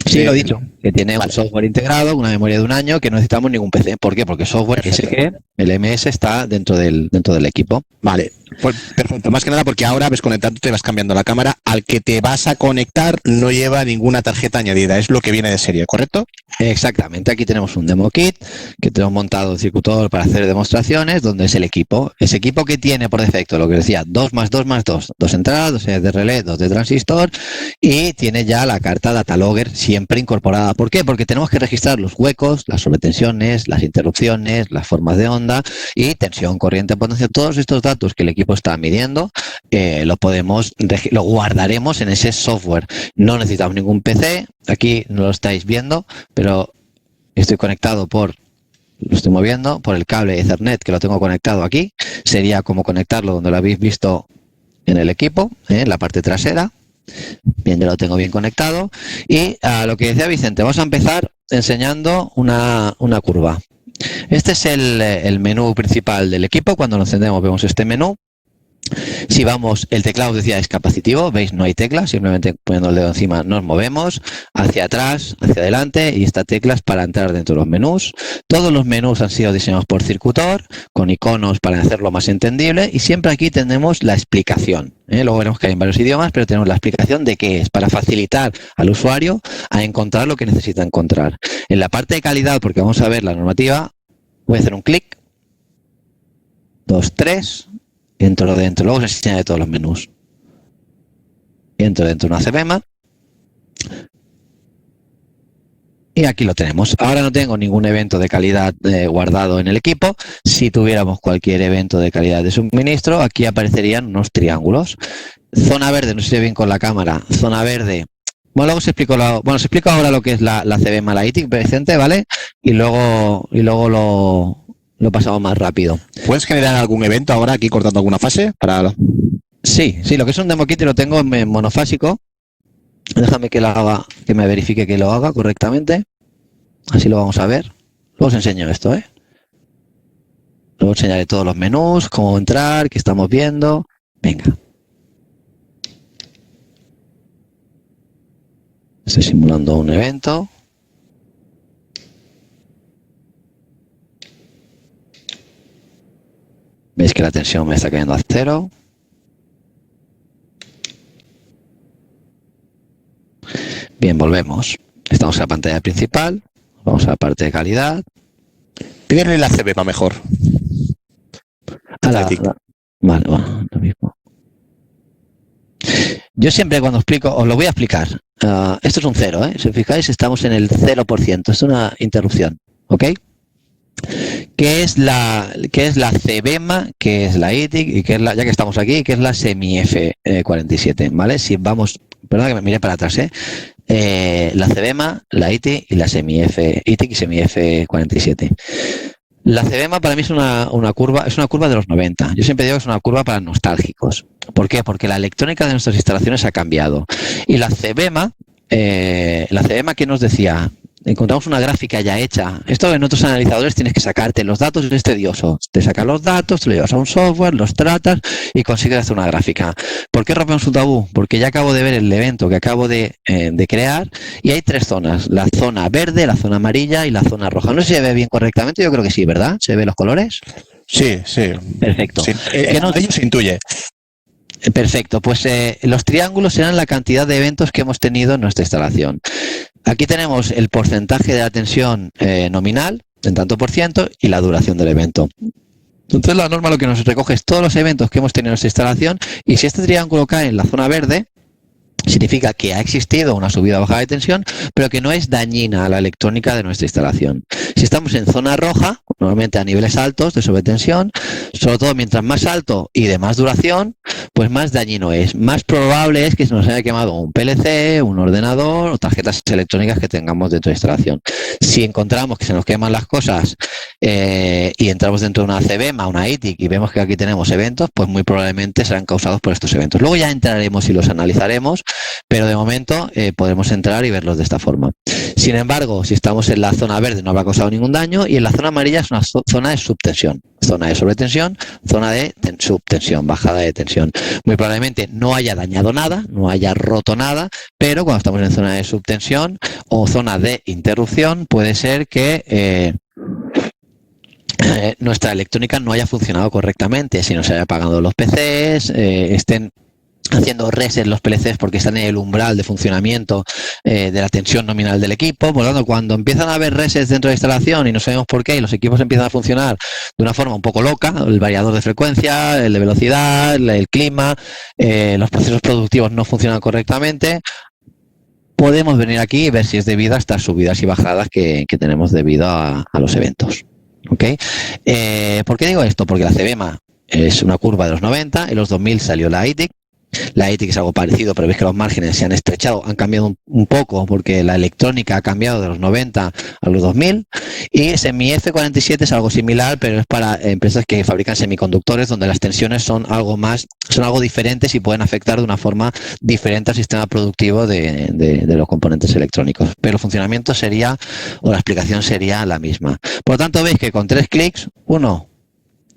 Sí, lo he dicho, que tiene un software integrado, una memoria de 1 año, que no necesitamos ningún PC. ¿Por qué? Porque software SG, el MS, está dentro del equipo. Vale, pues perfecto. Más que nada porque ahora ves conectando, te vas cambiando la cámara. Al que te vas a conectar no lleva ninguna tarjeta añadida, es lo que viene de serie, ¿correcto? Exactamente, aquí tenemos un demo kit que tenemos montado un circuitor para hacer demostraciones, donde es el equipo. Ese equipo que tiene por defecto, lo que decía, 2 más 2 más 2. 2 entradas, 2 de relé, 2 de transistor, y tiene ya la carta data logger siempre incorporada. ¿Por qué? Porque tenemos que registrar los huecos, las sobretensiones, las interrupciones, las formas de onda y tensión, corriente, potencia. Todos estos datos que el equipo está midiendo, lo guardaremos en ese software. No necesitamos ningún PC. Aquí no lo estáis viendo, pero estoy conectado lo estoy moviendo por el cable Ethernet que lo tengo conectado aquí. Sería como conectarlo donde lo habéis visto en el equipo, en la parte trasera. Bien, ya lo tengo bien conectado. Y a lo que decía Vicente, vamos a empezar enseñando una curva. Este es el menú principal del equipo. Cuando lo encendemos vemos este menú. Si vamos, el teclado decía es capacitivo, veis, no hay teclas, simplemente poniendo el dedo encima nos movemos hacia atrás, hacia adelante, y esta tecla es para entrar dentro de los menús. Todos los menús han sido diseñados por Circutor, con iconos para hacerlo más entendible, y siempre aquí tenemos la explicación. Luego veremos que hay en varios idiomas, pero tenemos la explicación de qué es, para facilitar al usuario a encontrar lo que necesita encontrar. En la parte de calidad, porque vamos a ver la normativa, voy a hacer un clic, 2, 3... entro dentro, luego se enseña de todos los menús. Entro dentro de una CBEMA. Y aquí lo tenemos. Ahora no tengo ningún evento de calidad guardado en el equipo. Si tuviéramos cualquier evento de calidad de suministro, aquí aparecerían unos triángulos. Zona verde, no sé si bien con la cámara. Zona verde. Bueno, luego se explico ahora lo que es la CBEMA, la ITIC presente, ¿vale? Y luego lo pasamos más rápido. ¿Puedes generar algún evento ahora aquí cortando alguna fase? Sí, lo que es un demo kit lo tengo en monofásico. Déjame que lo haga, que me verifique que lo haga correctamente. Así lo vamos a ver. Luego os enseño esto, Luego enseñaré todos los menús, cómo entrar, qué estamos viendo. Venga. Estoy simulando un evento. Veis que la tensión me está cayendo a 0. Bien, volvemos. Estamos en la pantalla principal. Vamos a la parte de calidad. Pídele la CBMA mejor. Vale, bueno, lo mismo. Yo siempre cuando explico, os lo voy a explicar. Esto es un 0, ¿eh? Si os fijáis, estamos en el 0%. Es una interrupción, ¿ok? ¿Qué es la CBMA? ¿Qué es la ITIC? Y qué es la, ya que estamos aquí, ¿qué es la SEMI-F47? ¿Vale? Si vamos, perdón que me mire para atrás, la CBMA, la ITIC y la ITIC y SEMI-F47. La CBMA para mí es una curva de los 90. Yo siempre digo que es una curva para nostálgicos. ¿Por qué? Porque la electrónica de nuestras instalaciones ha cambiado. Y la CBMA, ¿qué nos decía? Encontramos una gráfica ya hecha. Esto en otros analizadores tienes que sacarte los datos, es tedioso. Te sacas los datos, te lo llevas a un software, los tratas y consigues hacer una gráfica. ¿Por qué rompemos un tabú? Porque ya acabo de ver el evento que acabo de crear y hay 3 zonas. La zona verde, la zona amarilla y la zona roja. No sé si se ve bien correctamente, yo creo que sí, ¿verdad? ¿Se ven los colores? Sí. Perfecto. Sí. Ello se intuye. Perfecto, pues los triángulos serán la cantidad de eventos que hemos tenido en nuestra instalación. Aquí tenemos el porcentaje de la tensión nominal, en tanto por ciento, y la duración del evento. Entonces la norma lo que nos recoge es todos los eventos que hemos tenido en nuestra instalación y si este triángulo cae en la zona verde, significa que ha existido una subida o bajada de tensión, pero que no es dañina a la electrónica de nuestra instalación. Si estamos en zona roja, normalmente a niveles altos de sobretensión, sobre todo mientras más alto y de más duración, pues más dañino es. Más probable es que se nos haya quemado un PLC, un ordenador o tarjetas electrónicas que tengamos dentro de instalación. Si encontramos que se nos queman las cosas y entramos dentro de una CBMA, una ITIC y vemos que aquí tenemos eventos, pues muy probablemente serán causados por estos eventos. Luego ya entraremos y los analizaremos, pero de momento podemos entrar y verlos de esta forma. Sin embargo, si estamos en la zona verde no habrá causado ningún daño y en la zona amarilla es una zona de subtensión, zona de sobretensión, zona de subtensión, bajada de tensión. Muy probablemente no haya dañado nada, no haya roto nada, pero cuando estamos en zona de subtensión o zona de interrupción puede ser que nuestra electrónica no haya funcionado correctamente, si no se haya apagado los PCs, estén haciendo reset los PLCs porque están en el umbral de funcionamiento de la tensión nominal del equipo. Por lo tanto, cuando empiezan a haber resets dentro de la instalación y no sabemos por qué y los equipos empiezan a funcionar de una forma un poco loca, el variador de frecuencia, el de velocidad, el clima, los procesos productivos no funcionan correctamente, podemos venir aquí y ver si es debido a estas subidas y bajadas que tenemos debido a los eventos. ¿Okay? ¿Por qué digo esto? Porque la CBMA es una curva de los 90, en los 2000 salió la ITIC. La ITIC es algo parecido, pero veis que los márgenes se han estrechado, han cambiado un poco porque la electrónica ha cambiado de los 90 a los 2000 y SEMI-F47 es algo similar, pero es para empresas que fabrican semiconductores donde las tensiones son algo diferentes y pueden afectar de una forma diferente al sistema productivo de los componentes electrónicos. Pero el funcionamiento sería, o la explicación sería la misma. Por lo tanto, veis que con 3 clics, 1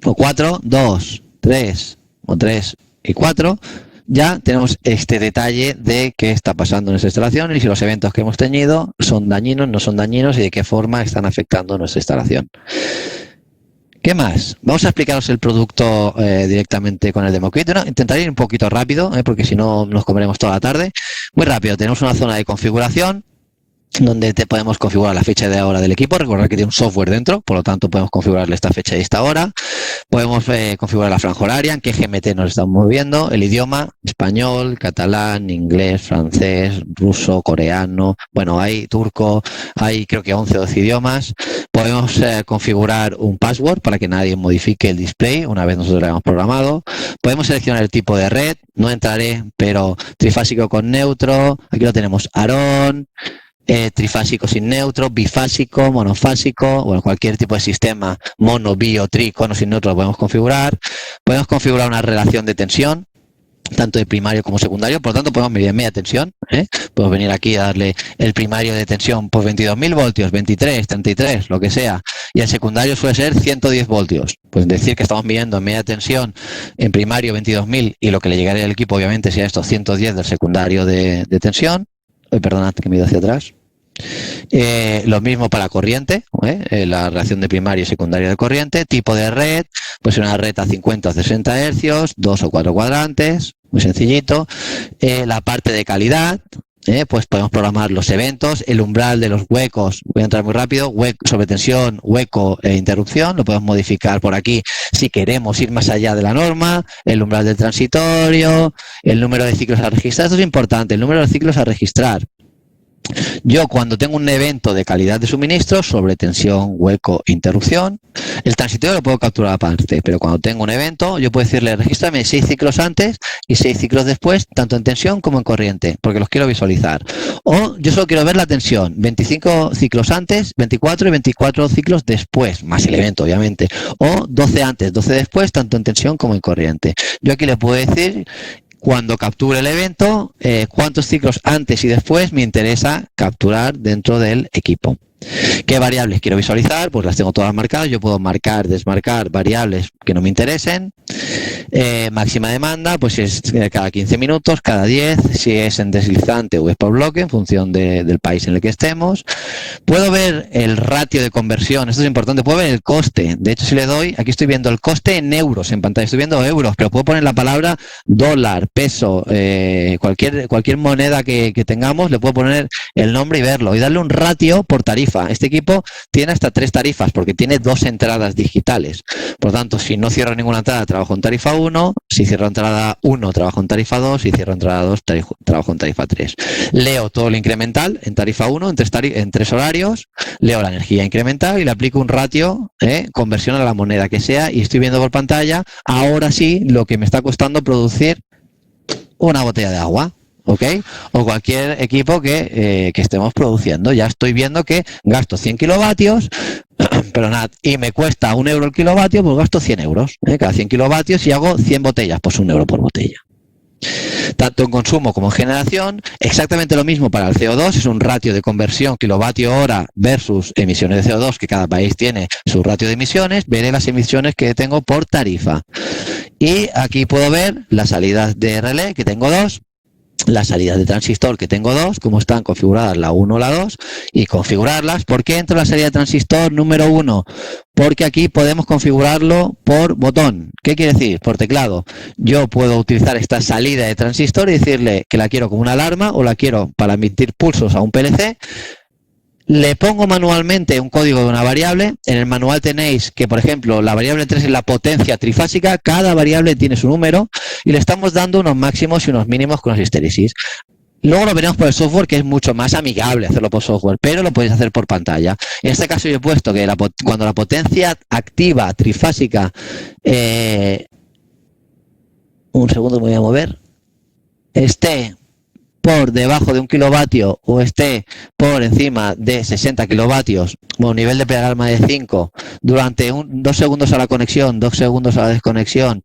o 4, 2, 3 o 3 y 4, ya tenemos este detalle de qué está pasando en nuestra instalación y si los eventos que hemos tenido son dañinos, no son dañinos y de qué forma están afectando nuestra instalación. ¿Qué más? Vamos a explicaros el producto directamente con el demo kit. Intentaré ir un poquito rápido, porque si no nos comeremos toda la tarde. Muy rápido, tenemos una zona de configuración donde te podemos configurar la fecha de hora del equipo. Recordad que tiene un software dentro, por lo tanto podemos configurarle esta fecha y esta hora. Podemos configurar la franja horaria, en qué GMT nos estamos moviendo, el idioma, español, catalán, inglés, francés, ruso, coreano, bueno, hay turco, hay creo que 11 o 12 idiomas. Podemos configurar un password para que nadie modifique el display una vez nosotros lo hayamos programado. Podemos seleccionar el tipo de red, no entraré, pero trifásico con neutro, aquí lo tenemos, Aarón, trifásico sin neutro, bifásico, monofásico, bueno, cualquier tipo de sistema, mono, bi o tri, con o sin neutro lo podemos configurar. Podemos configurar una relación de tensión, tanto de primario como secundario, por lo tanto podemos medir media tensión, podemos venir aquí a darle el primario de tensión por 22.000 voltios, 23, 33, lo que sea, y el secundario suele ser 110 voltios, pues decir que estamos midiendo en media tensión en primario 22.000 y lo que le llegaría al equipo obviamente sería estos 110 del secundario de tensión. perdonad que me he ido hacia atrás. Lo mismo para corriente, la relación de primaria y secundaria de corriente, tipo de red, pues una red a 50 o 60 hercios, 2 o 4 cuadrantes, muy sencillito. La parte de calidad, pues podemos programar los eventos, el umbral de los huecos, voy a entrar muy rápido, sobretensión, hueco e interrupción, lo podemos modificar por aquí si queremos ir más allá de la norma, el umbral del transitorio, el número de ciclos a registrar, esto es importante, el número de ciclos a registrar. Yo cuando tengo un evento de calidad de suministro, sobretensión, hueco, interrupción, el transitorio lo puedo capturar aparte, pero cuando tengo un evento, yo puedo decirle, regístrame 6 ciclos antes y 6 ciclos después, tanto en tensión como en corriente, porque los quiero visualizar. O yo solo quiero ver la tensión, 25 ciclos antes, 24 y 24 ciclos después, más el evento, obviamente. O 12 antes, 12 después, tanto en tensión como en corriente. Yo aquí le puedo decir, cuando capture el evento, cuántos ciclos antes y después me interesa capturar dentro del equipo. ¿Qué variables quiero visualizar? Pues las tengo todas marcadas. Yo puedo marcar, desmarcar variables que no me interesen. Máxima demanda, pues si es cada 15 minutos, cada 10, si es en deslizante o es por bloque, en función del país en el que estemos. Puedo ver el ratio de conversión, esto es importante, puedo ver el coste. De hecho, si le doy, aquí estoy viendo el coste en euros en pantalla, estoy viendo euros, pero puedo poner la palabra dólar, peso, cualquier moneda que tengamos, le puedo poner el nombre y verlo, y darle un ratio por tarifa. Este equipo tiene hasta 3 tarifas, porque tiene 2 entradas digitales. Por lo tanto, si no cierro ninguna entrada, trabajo en tarifa 1, si cierro entrada 1, trabajo en tarifa 2, si cierro entrada 2, trabajo en tarifa 3. Leo todo lo incremental en tarifa 1, en 3 horarios, leo la energía incremental y le aplico un ratio, conversión a la moneda que sea, y estoy viendo por pantalla, ahora sí, lo que me está costando producir una botella de agua. ¿Ok? O cualquier equipo que estemos produciendo. Ya estoy viendo que gasto 100 kilovatios, perdonad, y me cuesta 1 euro el kilovatio, pues gasto 100 euros. Cada 100 kilovatios y hago 100 botellas, pues 1 euro por botella. Tanto en consumo como en generación, exactamente lo mismo para el CO2, es un ratio de conversión kilovatio hora versus emisiones de CO2, que cada país tiene su ratio de emisiones, veré las emisiones que tengo por tarifa. Y aquí puedo ver las salidas de relé, que tengo 2, las salidas de transistor, que tengo 2, cómo están configuradas la 1 o la 2, y configurarlas. ¿Por qué entro en la salida de transistor número 1? Porque aquí podemos configurarlo por botón. ¿Qué quiere decir? Por teclado. Yo puedo utilizar esta salida de transistor y decirle que la quiero como una alarma o la quiero para emitir pulsos a un PLC. Le pongo manualmente un código de una variable. En el manual tenéis que, por ejemplo, la variable 3 es la potencia trifásica. Cada variable tiene su número y le estamos dando unos máximos y unos mínimos con las histéresis. Luego lo veremos por el software, que es mucho más amigable hacerlo por software, pero lo podéis hacer por pantalla. En este caso yo he puesto que cuando la potencia activa trifásica... un segundo, me voy a mover. Esté por debajo de 1 kilovatio o esté por encima de 60 kilovatios, o nivel de prealarma de 5, durante 2 segundos a la conexión, 2 segundos a la desconexión,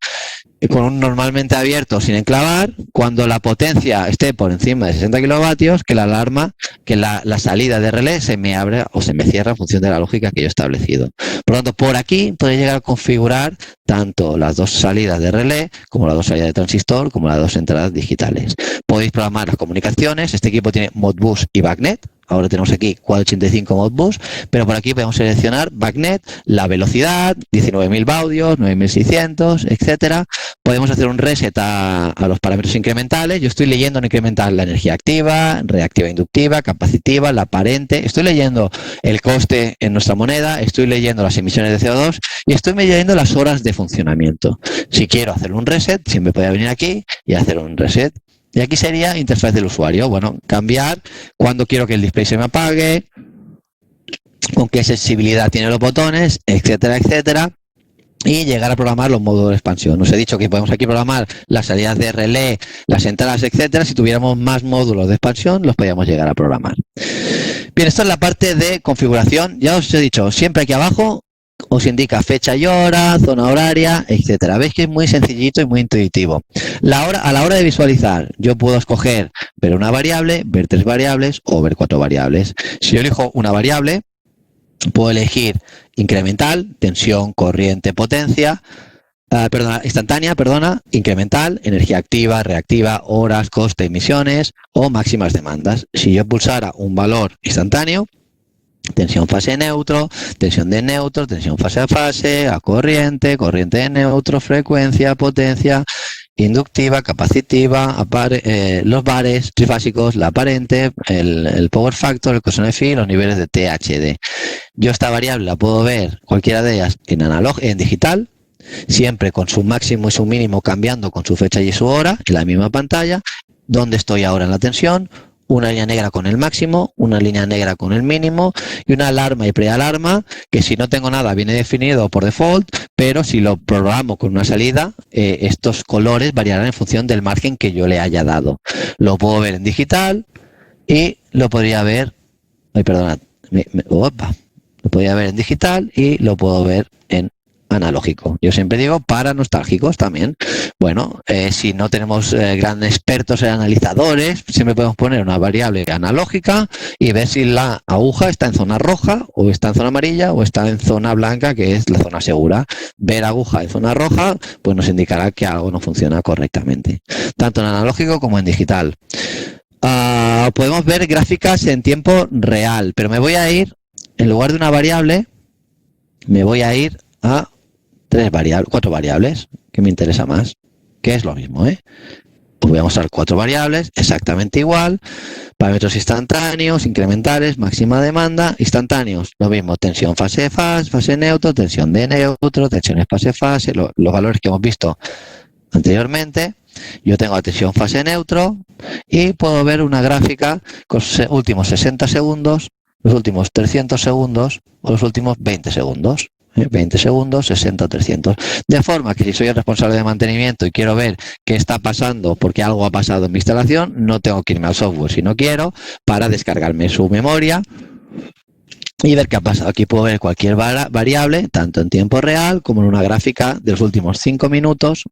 con un normalmente abierto sin enclavar, cuando la potencia esté por encima de 60 kilovatios, que la alarma, que la salida de relé se me abre o se me cierra en función de la lógica que yo he establecido. Por lo tanto, por aquí podéis llegar a configurar tanto las 2 salidas de relé, como las 2 salidas de transistor, como las 2 entradas digitales. Podéis programar las comunicaciones. Este equipo tiene Modbus y BACnet. Ahora tenemos aquí 485 Modbus, pero por aquí podemos seleccionar BACnet, la velocidad, 19.000 baudios, 9.600, etcétera. Podemos hacer un reset a los parámetros incrementales. Yo estoy leyendo en incremental la energía activa, reactiva inductiva, capacitiva, la aparente. Estoy leyendo el coste en nuestra moneda, estoy leyendo las emisiones de CO2 y estoy leyendo las horas de funcionamiento. Si quiero hacer un reset, siempre podría venir aquí y hacer un reset. Y aquí sería interfaz del usuario. Bueno, cambiar cuando quiero que el display se me apague, con qué sensibilidad tiene los botones, etcétera, etcétera. Y llegar a programar los módulos de expansión. Os he dicho que podemos aquí programar las salidas de relé, las entradas, etcétera. Si tuviéramos más módulos de expansión, los podríamos llegar a programar. Bien, esto es la parte de configuración. Ya os he dicho, siempre aquí abajo os indica fecha y hora, zona horaria, etcétera. Veis que es muy sencillito y muy intuitivo. A la hora de visualizar, yo puedo escoger ver una variable, ver 3 variables o ver 4 variables. Si yo elijo una variable, puedo elegir incremental, tensión, corriente, potencia. instantánea, incremental, energía activa, reactiva, horas, coste, emisiones o máximas demandas. Si yo pulsara un valor instantáneo, tensión fase neutro, tensión de neutro, tensión fase a fase, a corriente, corriente de neutro, frecuencia, potencia, inductiva, capacitiva, los bares trifásicos, la aparente, el power factor, el cosine phi, los niveles de THD. Yo esta variable la puedo ver, cualquiera de ellas, en digital, siempre con su máximo y su mínimo cambiando con su fecha y su hora, en la misma pantalla, donde estoy ahora en la tensión, una línea negra con el máximo, una línea negra con el mínimo y una alarma y prealarma que si no tengo nada viene definido por default, pero si lo programo con una salida, estos colores variarán en función del margen que yo le haya dado. Lo puedo ver en digital y lo podría ver, lo podría ver en digital y lo puedo ver en analógico. Yo siempre digo para nostálgicos también. Bueno, si no tenemos grandes expertos en analizadores, siempre podemos poner una variable analógica y ver si la aguja está en zona roja o está en zona amarilla o está en zona blanca, que es la zona segura. Ver aguja en zona roja, pues nos indicará que algo no funciona correctamente, tanto en analógico como en digital. Podemos ver gráficas en tiempo real, pero me voy a ir, en lugar de una variable, me voy a ir a 4 variables, que me interesa más, que es lo mismo, Os voy a mostrar 4 variables, exactamente igual, parámetros instantáneos, incrementales, máxima demanda, instantáneos, lo mismo, tensión fase neutro, tensión de neutro, tensiones fase, los valores que hemos visto anteriormente. Yo tengo la tensión fase neutro y puedo ver una gráfica con los últimos 60 segundos, los últimos 300 segundos o los últimos 20 segundos. 20 segundos, 60 o 300. De forma que si soy el responsable de mantenimiento y quiero ver qué está pasando porque algo ha pasado en mi instalación, no tengo que irme al software si no quiero para descargarme su memoria y ver qué ha pasado. Aquí puedo ver cualquier variable, tanto en tiempo real como en una gráfica de los últimos 5 minutos,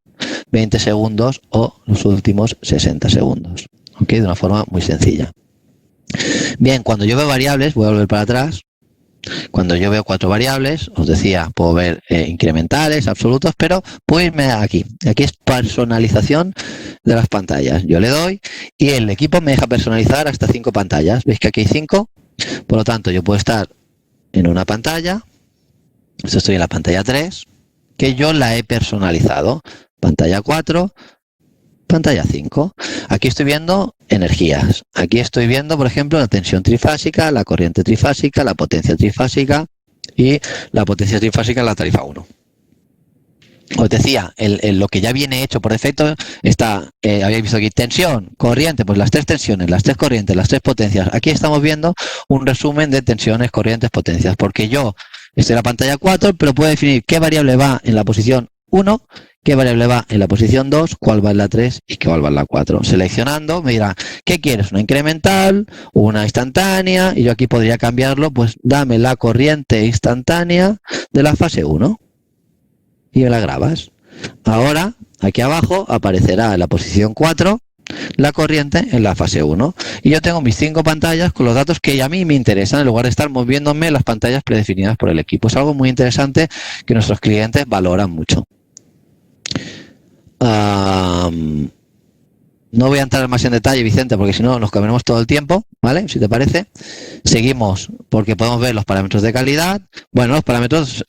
20 segundos o los últimos 60 segundos. ¿Ok? De una forma muy sencilla. Bien, cuando yo veo variables, voy a volver para atrás. Cuando yo veo 4 variables, os decía, puedo ver incrementales, absolutos, pero puedo irme aquí. Aquí es personalización de las pantallas. Yo le doy y el equipo me deja personalizar hasta 5 pantallas. ¿Veis que aquí hay 5? Por lo tanto, yo puedo estar en una pantalla, estoy en la pantalla 3, que yo la he personalizado. Pantalla 4, pantalla 5. Aquí estoy viendo energías. Aquí estoy viendo, por ejemplo, la tensión trifásica, la corriente trifásica, la potencia trifásica y la potencia trifásica en la tarifa 1. Os decía, lo que ya viene hecho por defecto está, habéis visto aquí, tensión, corriente, pues las 3 tensiones, las 3 corrientes, las 3 potencias. Aquí estamos viendo un resumen de tensiones, corrientes, potencias, porque yo estoy en la pantalla 4, pero puedo definir qué variable va en la posición 1, qué variable va en la posición 2, cuál va en la 3 y cuál va en la 4. Seleccionando, me dirá, ¿qué quieres? ¿Una incremental? ¿Una instantánea? Y yo aquí podría cambiarlo, pues dame la corriente instantánea de la fase 1. Y me la grabas. Ahora, aquí abajo, aparecerá en la posición 4 la corriente en la fase 1. Y yo tengo mis 5 pantallas con los datos que a mí me interesan, en lugar de estar moviéndome las pantallas predefinidas por el equipo. Es algo muy interesante que nuestros clientes valoran mucho. No voy a entrar más en detalle, Vicente, porque si no nos comeremos todo el tiempo, ¿vale? Si te parece. Seguimos, porque podemos ver los parámetros de calidad. Bueno, los parámetros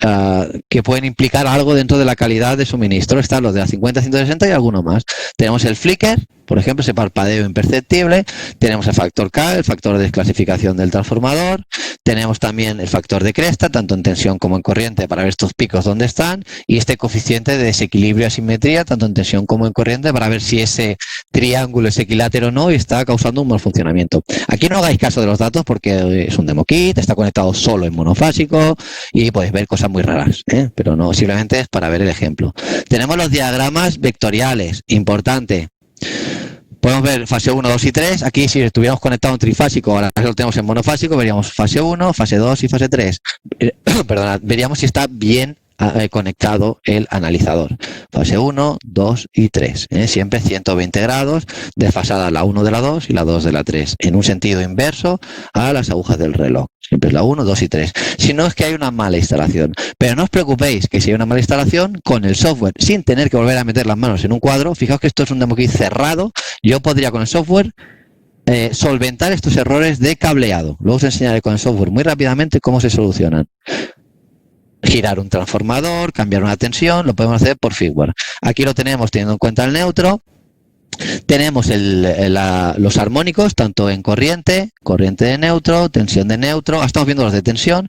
que pueden implicar algo dentro de la calidad de suministro. Están los de la 50-160 y alguno más. Tenemos el flicker, por ejemplo, ese parpadeo imperceptible. Tenemos el factor K, el factor de desclasificación del transformador. Tenemos también el factor de cresta, tanto en tensión como en corriente, para ver estos picos dónde están. Y este coeficiente de desequilibrio y asimetría, tanto en tensión como en corriente, para ver si ese triángulo es equilátero o no y está causando un mal funcionamiento. Aquí no hagáis caso de los datos porque es un demo kit, está conectado solo en monofásico y podéis ver cosas muy raras, pero no, simplemente es para ver el ejemplo. Tenemos los diagramas vectoriales, importante. Podemos ver fase 1, 2 y 3. Aquí si estuviéramos conectados en trifásico, ahora lo tenemos en monofásico, veríamos fase 1, fase 2 y fase 3. Perdonad, veríamos si está bien conectado el analizador. Fase 1, 2 y 3. Siempre 120 grados, desfasada la 1 de la 2 y la 2 de la 3, en un sentido inverso a las agujas del reloj. Siempre es la 1, 2 y 3. Si no es que hay una mala instalación. Pero no os preocupéis que si hay una mala instalación, con el software, sin tener que volver a meter las manos en un cuadro, fijaos que esto es un demo kit cerrado, yo podría con el software solventar estos errores de cableado. Luego os enseñaré con el software muy rápidamente cómo se solucionan. Girar un transformador, cambiar una tensión, lo podemos hacer por firmware. Aquí lo tenemos teniendo en cuenta el neutro. Tenemos los armónicos, tanto en corriente de neutro, tensión de neutro. Estamos viendo los de tensión,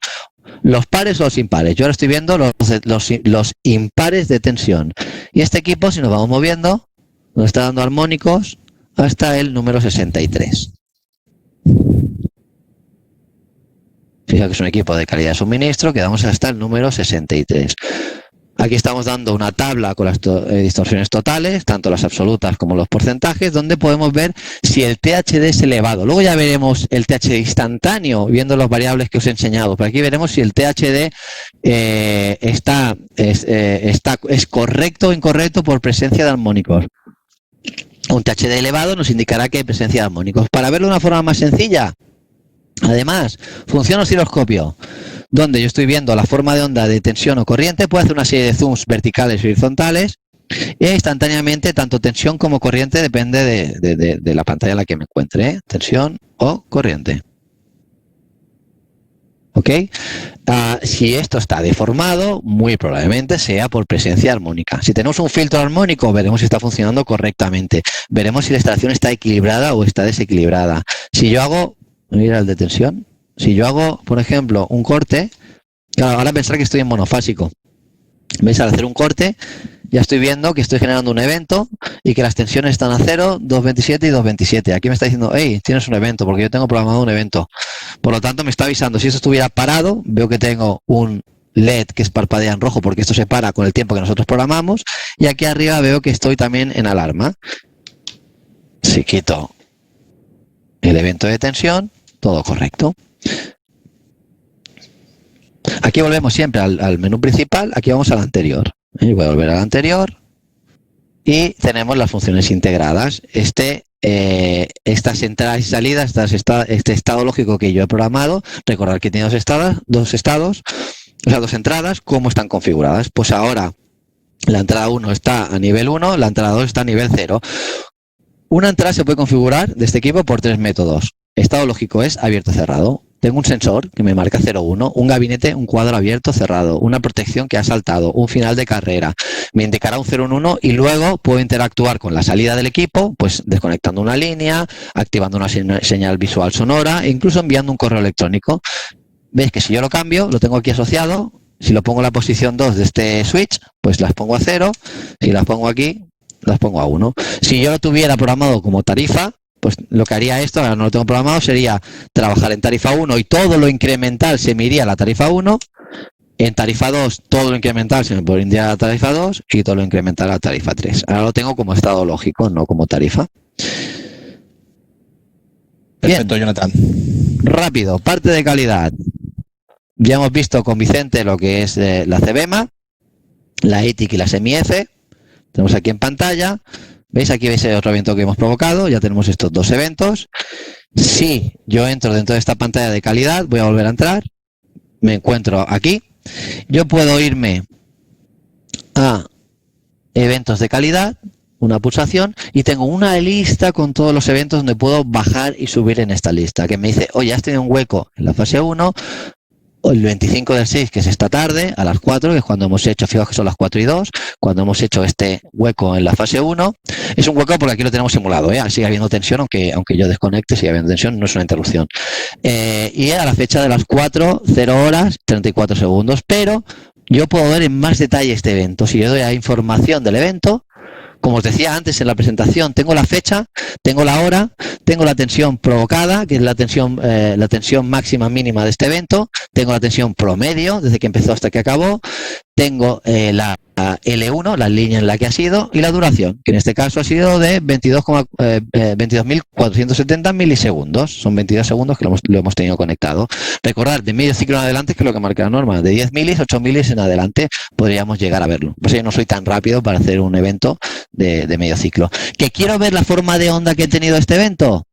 los pares o los impares. Yo ahora estoy viendo los impares de tensión. Y este equipo, si nos vamos moviendo, nos está dando armónicos hasta el número 63. Fijaos que es un equipo de calidad de suministro, que damos hasta el número 63. Aquí estamos dando una tabla con las distorsiones totales, tanto las absolutas como los porcentajes, donde podemos ver si el THD es elevado. Luego ya veremos el THD instantáneo, viendo las variables que os he enseñado. Pero aquí veremos si el THD es correcto o incorrecto por presencia de armónicos. Un THD elevado nos indicará que hay presencia de armónicos. Para verlo de una forma más sencilla, además, funciona osciloscopio, donde yo estoy viendo la forma de onda de tensión o corriente, puedo hacer una serie de zooms verticales y horizontales, e instantáneamente tanto tensión como corriente depende de la pantalla en la que me encuentre, tensión o corriente. ¿Ok? Si esto está deformado, muy probablemente sea por presencia armónica. Si tenemos un filtro armónico, veremos si está funcionando correctamente. Veremos si la instalación está equilibrada o está desequilibrada. Si yo hago, mira el de tensión, si yo hago, por ejemplo, un corte, claro, ahora pensar que estoy en monofásico. ¿Veis? Al hacer un corte, ya estoy viendo que estoy generando un evento y que las tensiones están a 0, 227 y 227. Aquí me está diciendo, hey, tienes un evento, porque yo tengo programado un evento. Por lo tanto, me está avisando. Si esto estuviera parado, veo que tengo un LED que es parpadea en rojo, porque esto se para con el tiempo que nosotros programamos. Y aquí arriba veo que estoy también en alarma. Si quito el evento de tensión, todo correcto. Aquí volvemos siempre al menú principal, aquí vamos al anterior. Voy a volver al anterior y tenemos las funciones integradas. Estas entradas y salidas, este estado lógico que yo he programado, recordad que tiene dos entradas, ¿cómo están configuradas? Pues ahora la entrada 1 está a nivel 1, la entrada 2 está a nivel 0. Una entrada se puede configurar de este equipo por 3 métodos. Estado lógico es abierto-cerrado. Tengo un sensor que me marca 0,1, un gabinete, un cuadro abierto, cerrado, una protección que ha saltado, un final de carrera. Me indicará un 0 en 1 y luego puedo interactuar con la salida del equipo, pues desconectando una línea, activando una señal visual sonora e incluso enviando un correo electrónico. Veis que si yo lo cambio, lo tengo aquí asociado. Si lo pongo en la posición 2 de este switch, pues las pongo a 0. Si las pongo aquí, las pongo a 1. Si yo lo tuviera programado como tarifa, pues lo que haría esto, ahora no lo tengo programado, sería trabajar en tarifa 1 y todo lo incremental se me iría a la tarifa 1. En tarifa 2, todo lo incremental se me pondría a la tarifa 2 y todo lo incremental a la tarifa 3. Ahora lo tengo como estado lógico, no como tarifa. Perfecto, bien. Jonathan. Rápido, parte de calidad. Ya hemos visto con Vicente lo que es la CBEMA, la ETIC y la SEMI-F. Tenemos aquí en pantalla. ¿Veis? Aquí veis el otro evento que hemos provocado. Ya tenemos estos dos eventos. Si yo entro dentro de esta pantalla de calidad, voy a volver a entrar. Me encuentro aquí. Yo puedo irme a eventos de calidad, una pulsación, y tengo una lista con todos los eventos donde puedo bajar y subir en esta lista. Que me dice, oye, has tenido un hueco en la fase 1, el 25 del 6, que es esta tarde, a las 4, que es cuando hemos hecho, fijaos que son las 4 y 2, cuando hemos hecho este hueco en la fase 1. Es un hueco porque aquí lo tenemos simulado, sigue habiendo tensión, aunque yo desconecte, sigue habiendo tensión, no es una interrupción. Y a la fecha de las 4, 0 horas, 34 segundos, pero yo puedo ver en más detalle este evento. Si yo doy a información del evento, como os decía antes en la presentación, tengo la fecha, tengo la hora, tengo la tensión provocada, que es la tensión máxima mínima de este evento, tengo la tensión promedio desde que empezó hasta que acabó, tengo la L1, la línea en la que ha sido, y la duración, que en este caso ha sido de 22.470 milisegundos. Son 22 segundos que lo hemos tenido conectado. Recordad, de medio ciclo en adelante, que es lo que marca la norma, de 10 milis, 8 milis en adelante, podríamos llegar a verlo. Pues yo no soy tan rápido para hacer un evento de medio ciclo. ¿Que quiero ver la forma de onda que he tenido este evento?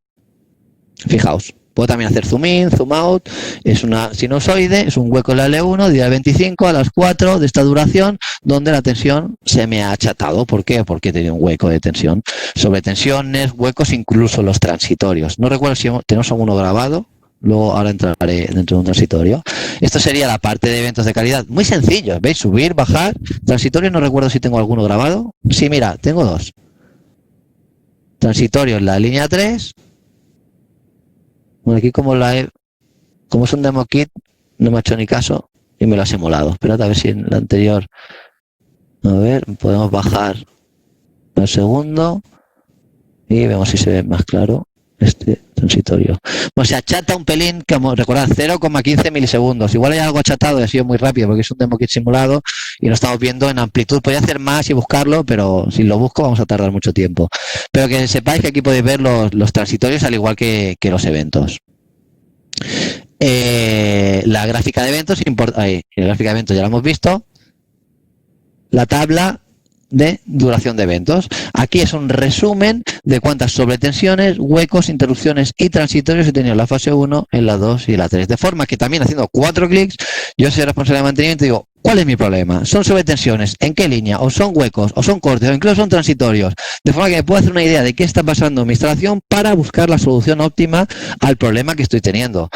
Fijaos. Puedo también hacer zoom in, zoom out, es una sinusoide, es un hueco en la L1, día 25 a las 4 de esta duración, donde la tensión se me ha achatado. ¿Por qué? Porque he tenido un hueco de tensión. Sobre tensiones, huecos, incluso los transitorios. No recuerdo si tenemos alguno grabado, luego ahora entraré dentro de un transitorio. Esto sería la parte de eventos de calidad. Muy sencillo, ¿veis? Subir, bajar, transitorio, no recuerdo si tengo alguno grabado. Sí, mira, tengo dos. Transitorio en la línea 3. Bueno, aquí como es un demo kit, no me ha hecho ni caso y me lo ha simulado. Esperad a ver si en la anterior, a ver, podemos bajar al segundo y vemos si se ve más claro este transitorio. Bueno, se achata un pelín, como recordad, 0,15 milisegundos. Igual hay algo achatado y ha sido muy rápido porque es un demo kit simulado y lo estamos viendo en amplitud. Podría hacer más y buscarlo, pero si lo busco vamos a tardar mucho tiempo. Pero que sepáis que aquí podéis ver los transitorios al igual que los eventos. La gráfica de eventos, la gráfica de eventos ya la hemos visto. La tabla de duración de eventos. Aquí es un resumen de cuántas sobretensiones, huecos, interrupciones y transitorios he tenido en la fase 1, en la 2 y la 3. De forma que también haciendo 4 clics, yo soy responsable de mantenimiento y digo, ¿cuál es mi problema? ¿Son sobretensiones? ¿En qué línea? ¿O son huecos? ¿O son cortes? ¿O incluso son transitorios? De forma que me puedo hacer una idea de qué está pasando en mi instalación para buscar la solución óptima al problema que estoy teniendo.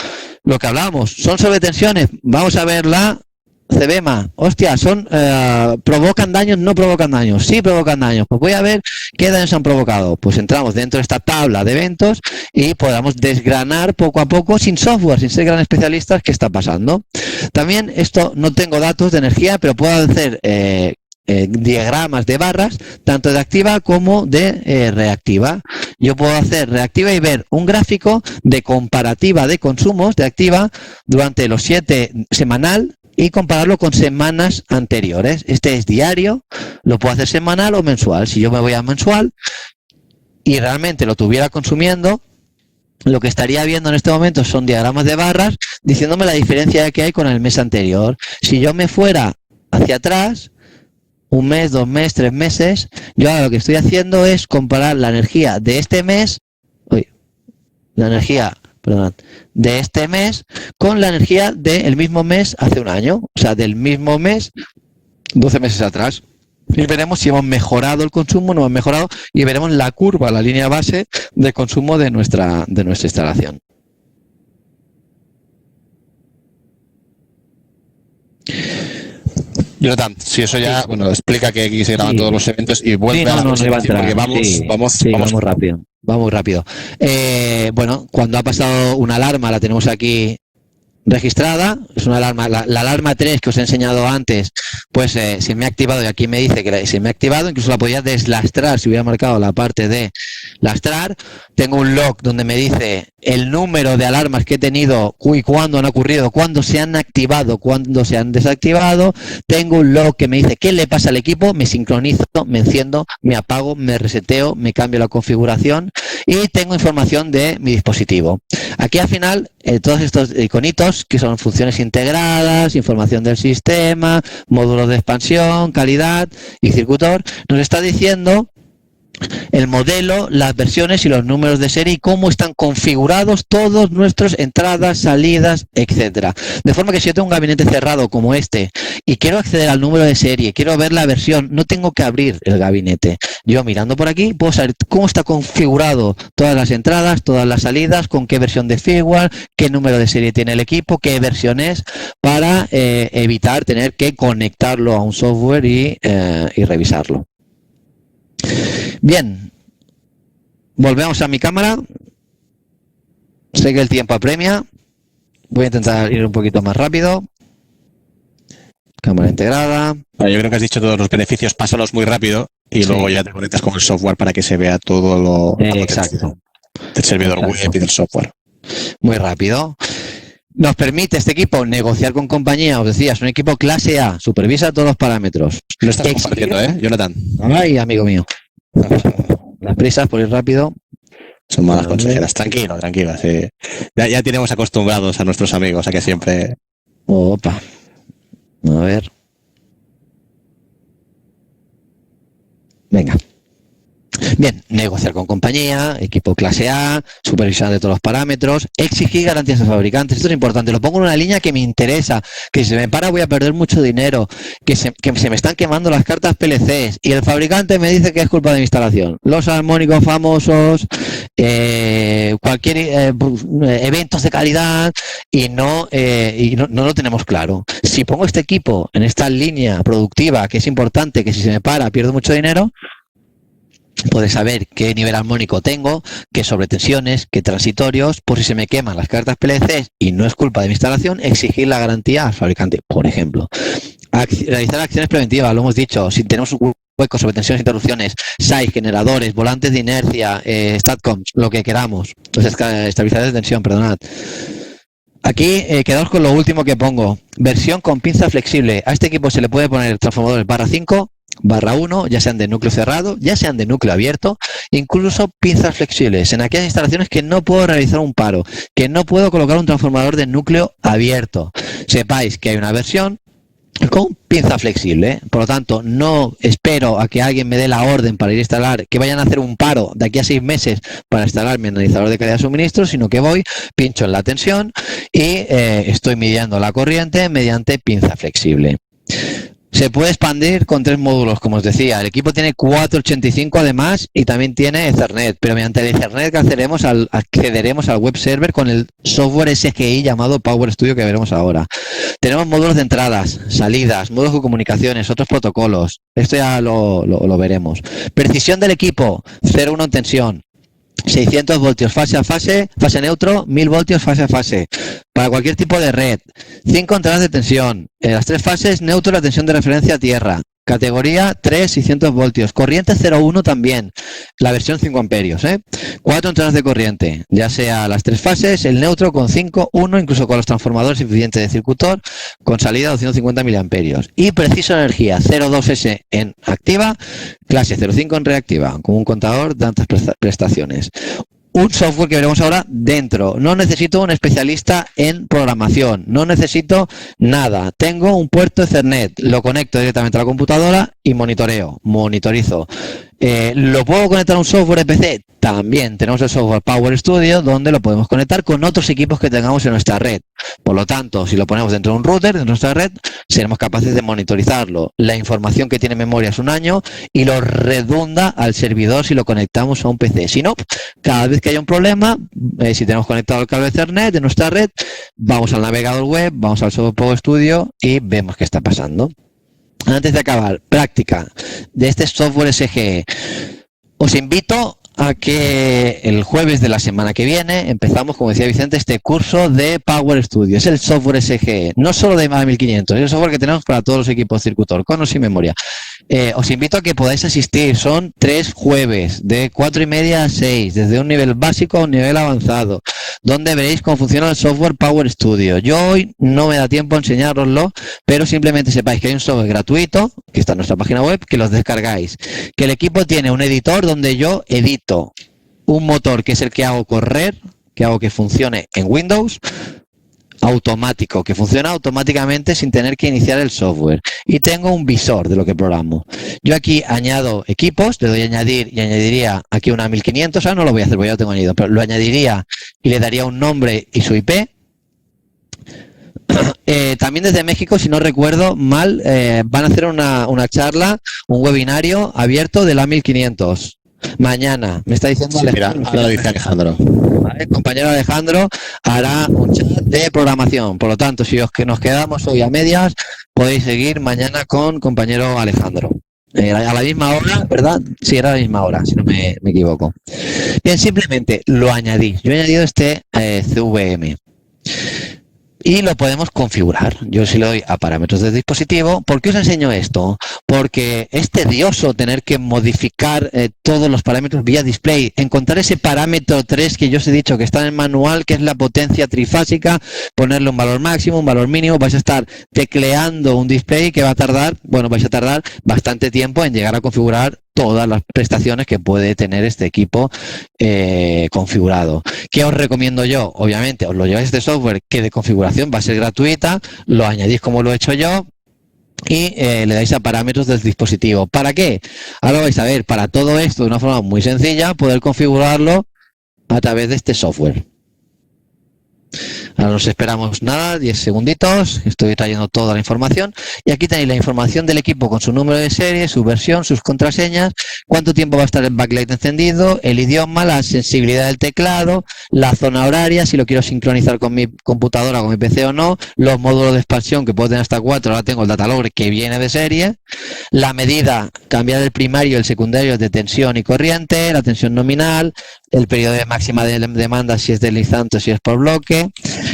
Lo que hablábamos, ¿son sobretensiones? Vamos a verla. CBEMA, hostia, ¿provocan daños? No provocan daños, sí provocan daños. Pues voy a ver qué daños han provocado. Pues entramos dentro de esta tabla de eventos y podamos desgranar poco a poco, sin software, sin ser gran especialistas, qué está pasando. También esto no tengo datos de energía, pero puedo hacer diagramas de barras, tanto de activa como de reactiva. Yo puedo hacer reactiva y ver un gráfico de comparativa de consumos de activa durante los 7 semanal, y compararlo con semanas anteriores. Este es diario, lo puedo hacer semanal o mensual. Si yo me voy a mensual y realmente lo tuviera consumiendo, lo que estaría viendo en este momento son diagramas de barras diciéndome la diferencia que hay con el mes anterior. Si yo me fuera hacia atrás, un mes, 2 meses, 3 meses, yo ahora lo que estoy haciendo es comparar la energía de este mes, de este mes con la energía del mismo mes hace un año, o sea, del mismo mes 12 meses atrás. Y veremos si hemos mejorado el consumo, no hemos mejorado, y veremos la curva, la línea base de consumo de nuestra instalación. Jonathan, si eso ya, sí. Bueno, explica que aquí se graban todos los eventos y vuelve a la presentación porque vamos rápido. Vamos rápido. Bueno, cuando ha pasado una alarma, la tenemos aquí registrada, es una alarma, la alarma 3 que os he enseñado antes, pues se me ha activado y aquí me dice que se me ha activado, incluso la podía deslastrar si hubiera marcado la parte de lastrar. Tengo un log donde me dice el número de alarmas que he tenido y cuándo han ocurrido, cuándo se han activado, cuándo se han desactivado. Tengo un log que me dice qué le pasa al equipo, me sincronizo, me enciendo, me apago, me reseteo, me cambio la configuración y tengo información de mi dispositivo. Aquí al final todos estos iconitos que son funciones integradas, información del sistema, módulos de expansión, calidad y circuitor, nos está diciendo el modelo, las versiones y los números de serie y cómo están configurados todos nuestros entradas, salidas, etcétera. De forma que si yo tengo un gabinete cerrado como este y quiero acceder al número de serie, quiero ver la versión, no tengo que abrir el gabinete. Yo mirando por aquí puedo saber cómo está configurado todas las entradas, todas las salidas, con qué versión de firmware, qué número de serie tiene el equipo, qué versión es, para evitar tener que conectarlo a un software y revisarlo. Bien, volvemos a mi cámara. Sé que el tiempo apremia. Voy a intentar ir un poquito más rápido. Cámara integrada. Yo creo que has dicho todos los beneficios, pásalos muy rápido y luego ya te conectas con el software para que se vea todo lo exacto. del servidor web y del software. Muy rápido. Nos permite este equipo negociar con compañía, os decía, es un equipo clase A, supervisa todos los parámetros. No estás compartiendo, Jonathan. Ay, amigo mío. Las prisas por ir rápido. Son malas consejeras. Tranquilo, tranquilo. Sí. Ya tenemos acostumbrados a nuestros amigos a que siempre... Opa. A ver. Venga. Bien, negociar con compañía, equipo clase A, supervisar de todos los parámetros, exigir garantías a fabricantes. Esto es importante, lo pongo en una línea que me interesa, que si se me para voy a perder mucho dinero, que se me están quemando las cartas PLCs y el fabricante me dice que es culpa de mi instalación. Los armónicos famosos, cualquier eventos de calidad y no lo tenemos claro. Si pongo este equipo en esta línea productiva, que es importante, que si se me para pierdo mucho dinero, puedes saber qué nivel armónico tengo, qué sobretensiones, qué transitorios, por si se me queman las cartas PLC y no es culpa de mi instalación, exigir la garantía al fabricante, por ejemplo. Realizar acciones preventivas, lo hemos dicho, si tenemos huecos, sobretensiones, interrupciones, SAI, generadores, volantes de inercia, StatComs, lo que queramos, los estabilizadores de tensión, perdonad. Aquí quedaos con lo último que pongo, versión con pinza flexible. A este equipo se le puede poner transformadores /5, /1, ya sean de núcleo cerrado, ya sean de núcleo abierto, incluso pinzas flexibles en aquellas instalaciones que no puedo realizar un paro, que no puedo colocar un transformador de núcleo abierto. Sepáis que hay una versión con pinza flexible, por lo tanto no espero a que alguien me dé la orden para ir a instalar, que vayan a hacer un paro de aquí a 6 meses para instalar mi analizador de calidad de suministro, sino que voy, pincho en la tensión y estoy midiendo la corriente mediante pinza flexible. Se puede expandir con 3 módulos, como os decía. El equipo tiene 485 además y también tiene Ethernet, pero mediante el Ethernet accederemos al web server con el software SGI llamado Power Studio que veremos ahora. Tenemos módulos de entradas, salidas, módulos de comunicaciones, otros protocolos. Esto ya lo veremos. Precisión del equipo, 0,1 en tensión. 600 voltios fase a fase, fase neutro, 1000 voltios fase a fase, para cualquier tipo de red, 5 entradas de tensión, las 3 fases, neutro, la tensión de referencia a tierra, categoría 3, 600 voltios, corriente 0,1 también, la versión 5 amperios, 4 entradas de corriente, ya sea las 3 fases, el neutro con 5, 1, incluso con los transformadores insuficientes de circuitor, con salida 250 miliamperios, y preciso energía, 0,2S en activa, clase 0,5 en reactiva, con un contador de altas prestaciones. Un software que veremos ahora dentro. No necesito un especialista en programación, no necesito nada. Tengo un puerto Ethernet, lo conecto directamente a la computadora y monitorizo. ¿Lo puedo conectar a un software de PC? También tenemos el software Power Studio donde lo podemos conectar con otros equipos que tengamos en nuestra red. Por lo tanto, si lo ponemos dentro de un router de nuestra red, seremos capaces de monitorizarlo. La información que tiene memoria es 1 año y lo redunda al servidor si lo conectamos a un PC. Si no, cada vez que haya un problema, si tenemos conectado el cable Ethernet de nuestra red, vamos al navegador web, vamos al software Power Studio y vemos qué está pasando. Antes de acabar, práctica de este software SGE. Os invito a que el jueves de la semana que viene empezamos, como decía Vicente, este curso de Power Studio. Es el software SGE, no solo de MAD 1500, es el software que tenemos para todos los equipos Circutor, con o sin memoria. Os invito a que podáis asistir, son 3 jueves, de 4:30 a 6, desde un nivel básico a un nivel avanzado, donde veréis cómo funciona el software Power Studio. Yo hoy no me da tiempo a enseñároslo, pero simplemente sepáis que hay un software gratuito, que está en nuestra página web, que los descargáis, que el equipo tiene un editor donde yo edito un motor que es el que hago correr, que hago que funcione en Windows, automático, que funciona automáticamente sin tener que iniciar el software, y tengo un visor de lo que programo. Yo aquí añado equipos, le doy a añadir y añadiría aquí una 1500, no lo voy a hacer porque ya lo tengo añadido, pero lo añadiría y le daría un nombre y su IP. También desde México, si no recuerdo mal, van a hacer una charla, un webinario abierto de la 1500. Mañana, me está diciendo sí, Alejandro. Mira, ahora lo dice Alejandro. ¿Vale? El compañero Alejandro hará un chat de programación. Por lo tanto, si nos quedamos hoy a medias, podéis seguir mañana con compañero Alejandro. A la misma hora, ¿verdad? Sí, era a la misma hora, si no me equivoco. Bien, simplemente lo añadí. Yo he añadido este CVM. y lo podemos configurar. Yo si le doy a parámetros del dispositivo. ¿Por qué os enseño esto? Porque es tedioso tener que modificar todos los parámetros vía display. Encontrar ese parámetro 3 que yo os he dicho que está en el manual, que es la potencia trifásica, ponerle un valor máximo, un valor mínimo. Vais a estar tecleando un display que va a tardar, vais a tardar bastante tiempo en llegar a configurar todas las prestaciones que puede tener este equipo configurado. ¿Qué os recomiendo yo? Obviamente, os lo lleváis este software que de configuración va a ser gratuita, lo añadís como lo he hecho yo y le dais a parámetros del dispositivo. ¿Para qué? Ahora vais a ver, para todo esto de una forma muy sencilla, poder configurarlo a través de este software. Ahora nos esperamos 10 segunditos, estoy trayendo toda la información y aquí tenéis la información del equipo con su número de serie, su versión, sus contraseñas, cuánto tiempo va a estar el backlight encendido, el idioma, la sensibilidad del teclado, la zona horaria, si lo quiero sincronizar con mi computadora, con mi PC o no, los módulos de expansión que puedo tener hasta 4, ahora tengo el datalogger que viene de serie, la medida, cambiar el primario y el secundario de tensión y corriente, la tensión nominal, el periodo de máxima de demanda si es deslizante o si es por bloque,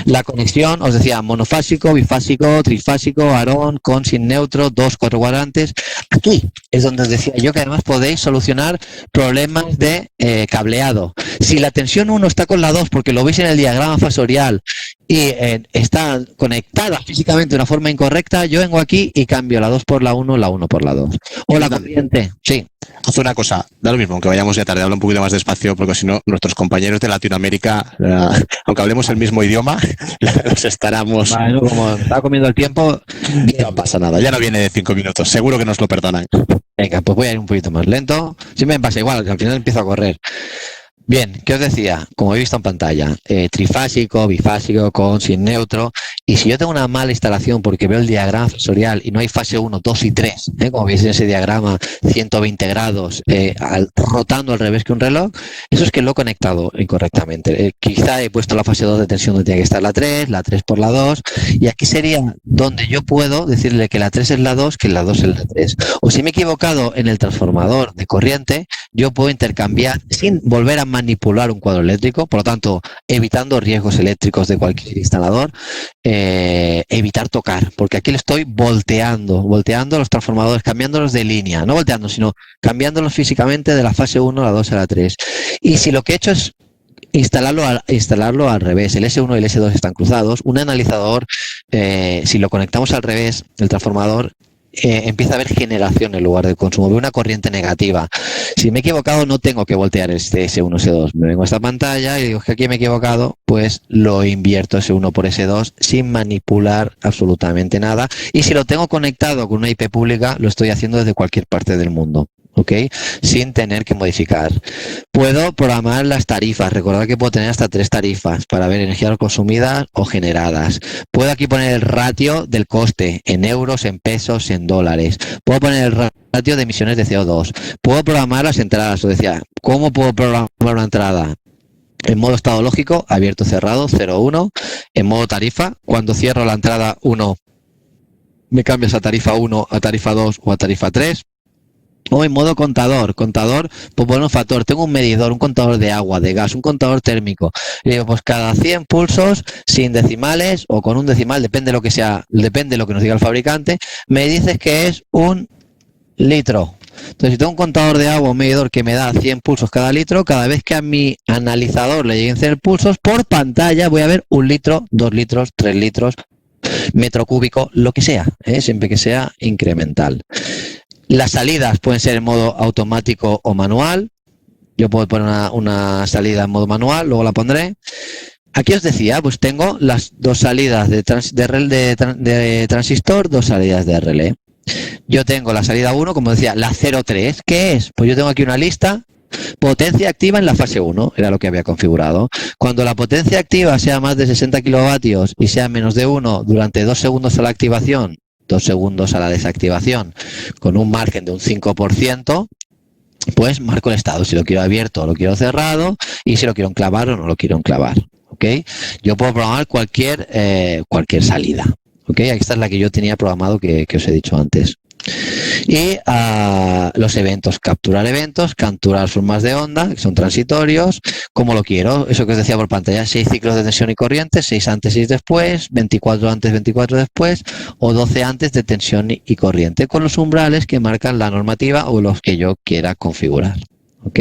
la conexión, os decía, monofásico, bifásico, trifásico, Aarón, con, sin neutro, 2, 4 cuadrantes. Aquí es donde os decía yo que además podéis solucionar problemas de cableado. Si la tensión 1 está con la 2, porque lo veis en el diagrama fasorial y está conectada físicamente de una forma incorrecta, yo vengo aquí y cambio la 2 por la 1, la 1 por la 2. O la corriente, sí. Haz una cosa, da lo mismo, aunque vayamos ya tarde, habla un poquito más despacio, porque si no, nuestros compañeros de Latinoamérica, aunque hablemos el mismo idioma, los estaremos... Bueno, como está comiendo el tiempo... No pasa nada, ya no viene de 5 minutos, seguro que nos lo perdonan. Venga, pues voy a ir un poquito más lento. Siempre me pasa igual, que al final empiezo a correr. Bien, ¿qué os decía? Como he visto en pantalla, trifásico, bifásico, con, sin neutro. Y si yo tengo una mala instalación porque veo el diagrama sensorial y no hay fase 1, 2 y 3, como veis en ese diagrama, 120 grados, rotando al revés que un reloj, eso es que lo he conectado incorrectamente. Quizá he puesto la fase 2 de tensión donde tiene que estar la 3 por la 2, y aquí sería donde yo puedo decirle que la 3 es la 2, que la 2 es la 3. O si me he equivocado en el transformador de corriente, yo puedo intercambiar sin volver a manipular un cuadro eléctrico, por lo tanto, evitando riesgos eléctricos de cualquier instalador, evitar tocar, porque aquí le estoy volteando los transformadores, cambiándolos de línea, no volteando, sino cambiándolos físicamente de la fase 1 a la 2 a la 3. Y si lo que he hecho es instalarlo al revés, el S1 y el S2 están cruzados, un analizador, si lo conectamos al revés, el transformador empieza a haber generación en lugar de consumo, veo una corriente negativa. Si me he equivocado, no tengo que voltear este S1, S2. Me vengo a esta pantalla y digo que aquí me he equivocado, pues lo invierto S1 por S2 sin manipular absolutamente nada. Y si lo tengo conectado con una IP pública, lo estoy haciendo desde cualquier parte del mundo. ¿Ok? Sin tener que modificar. Puedo programar las tarifas. Recordad que puedo tener hasta 3 tarifas para ver energías consumidas o generadas. Puedo aquí poner el ratio del coste en euros, en pesos, en dólares. Puedo poner el ratio de emisiones de CO2. Puedo programar las entradas. Os decía, ¿cómo puedo programar una entrada? En modo estado lógico, abierto, cerrado, 0,1. En modo tarifa, cuando cierro la entrada 1, me cambias a tarifa 1, a tarifa 2 o a tarifa 3. O en modo contador, pues poner un factor, tengo un medidor, un contador de agua, de gas, un contador térmico. Y digo, pues cada 100 pulsos, sin decimales o con un decimal, depende de lo que sea, depende de lo que nos diga el fabricante, me dices que es 1 litro. Entonces, si tengo un contador de agua, un medidor que me da 100 pulsos cada litro, cada vez que a mi analizador le lleguen 100 pulsos, por pantalla voy a ver 1 litro, 2 litros, 3 litros, metro cúbico, lo que sea, siempre que sea incremental. Las salidas pueden ser en modo automático o manual. Yo puedo poner una salida en modo manual, luego la pondré. Aquí os decía, pues tengo las 2 salidas de transistor, 2 salidas de relé. Yo tengo la salida 1, como decía, la 03. ¿Qué es? Pues yo tengo aquí una lista. Potencia activa en la fase 1, era lo que había configurado. Cuando la potencia activa sea más de 60 kilovatios y sea menos de 1 durante 2 segundos a la activación, 2 segundos a la desactivación, con un margen de un 5%, pues marco el estado, si lo quiero abierto o lo quiero cerrado, y si lo quiero enclavar o no lo quiero enclavar. ¿Ok? Yo puedo programar cualquier salida. ¿Ok? Esta es la que yo tenía programado que os he dicho antes. Y los eventos, capturar formas de onda, que son transitorios, como lo quiero, eso que os decía por pantalla, 6 ciclos de tensión y corriente, 6 antes, 6 después, 24 antes, 24 después, o 12 antes de tensión y corriente, con los umbrales que marcan la normativa o los que yo quiera configurar. ¿Ok?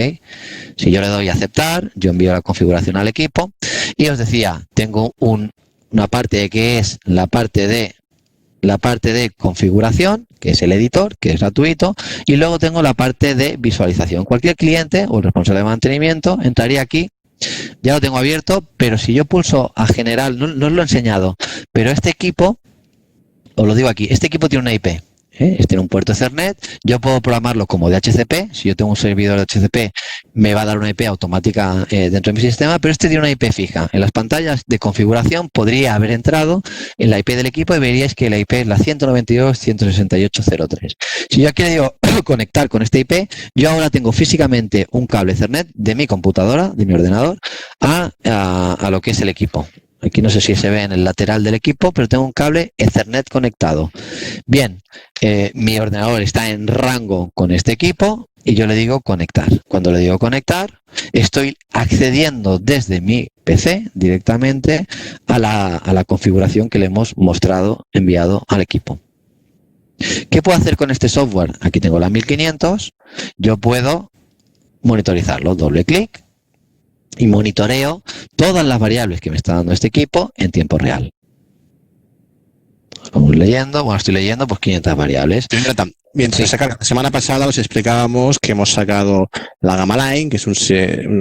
Si yo le doy a aceptar, yo envío la configuración al equipo y os decía, tengo una parte que es la parte de configuración, que es el editor, que es gratuito, y luego tengo la parte de visualización. Cualquier cliente o el responsable de mantenimiento entraría aquí, ya lo tengo abierto, pero si yo pulso a general, no os lo he enseñado, pero este equipo, os lo digo aquí, este equipo tiene una IP. Este tiene un puerto Ethernet, yo puedo programarlo como DHCP, si yo tengo un servidor de DHCP me va a dar una IP automática dentro de mi sistema, pero este tiene una IP fija. En las pantallas de configuración podría haber entrado en la IP del equipo y veríais que la IP es la 192.168.03. Si yo quiero conectar con este IP, yo ahora tengo físicamente un cable Ethernet de mi computadora, de mi ordenador, a lo que es el equipo. Aquí no sé si se ve en el lateral del equipo, pero tengo un cable Ethernet conectado. Bien, mi ordenador está en rango con este equipo y yo le digo conectar. Cuando le digo conectar, estoy accediendo desde mi PC directamente a la configuración que le hemos enviado al equipo. ¿Qué puedo hacer con este software? Aquí tengo la 1500, yo puedo monitorizarlo, doble clic, y monitoreo todas las variables que me está dando este equipo en tiempo real. Vamos leyendo, bueno, estoy leyendo pues 500 variables. Mientras la semana pasada os explicábamos que hemos sacado la Gamma Line, que es un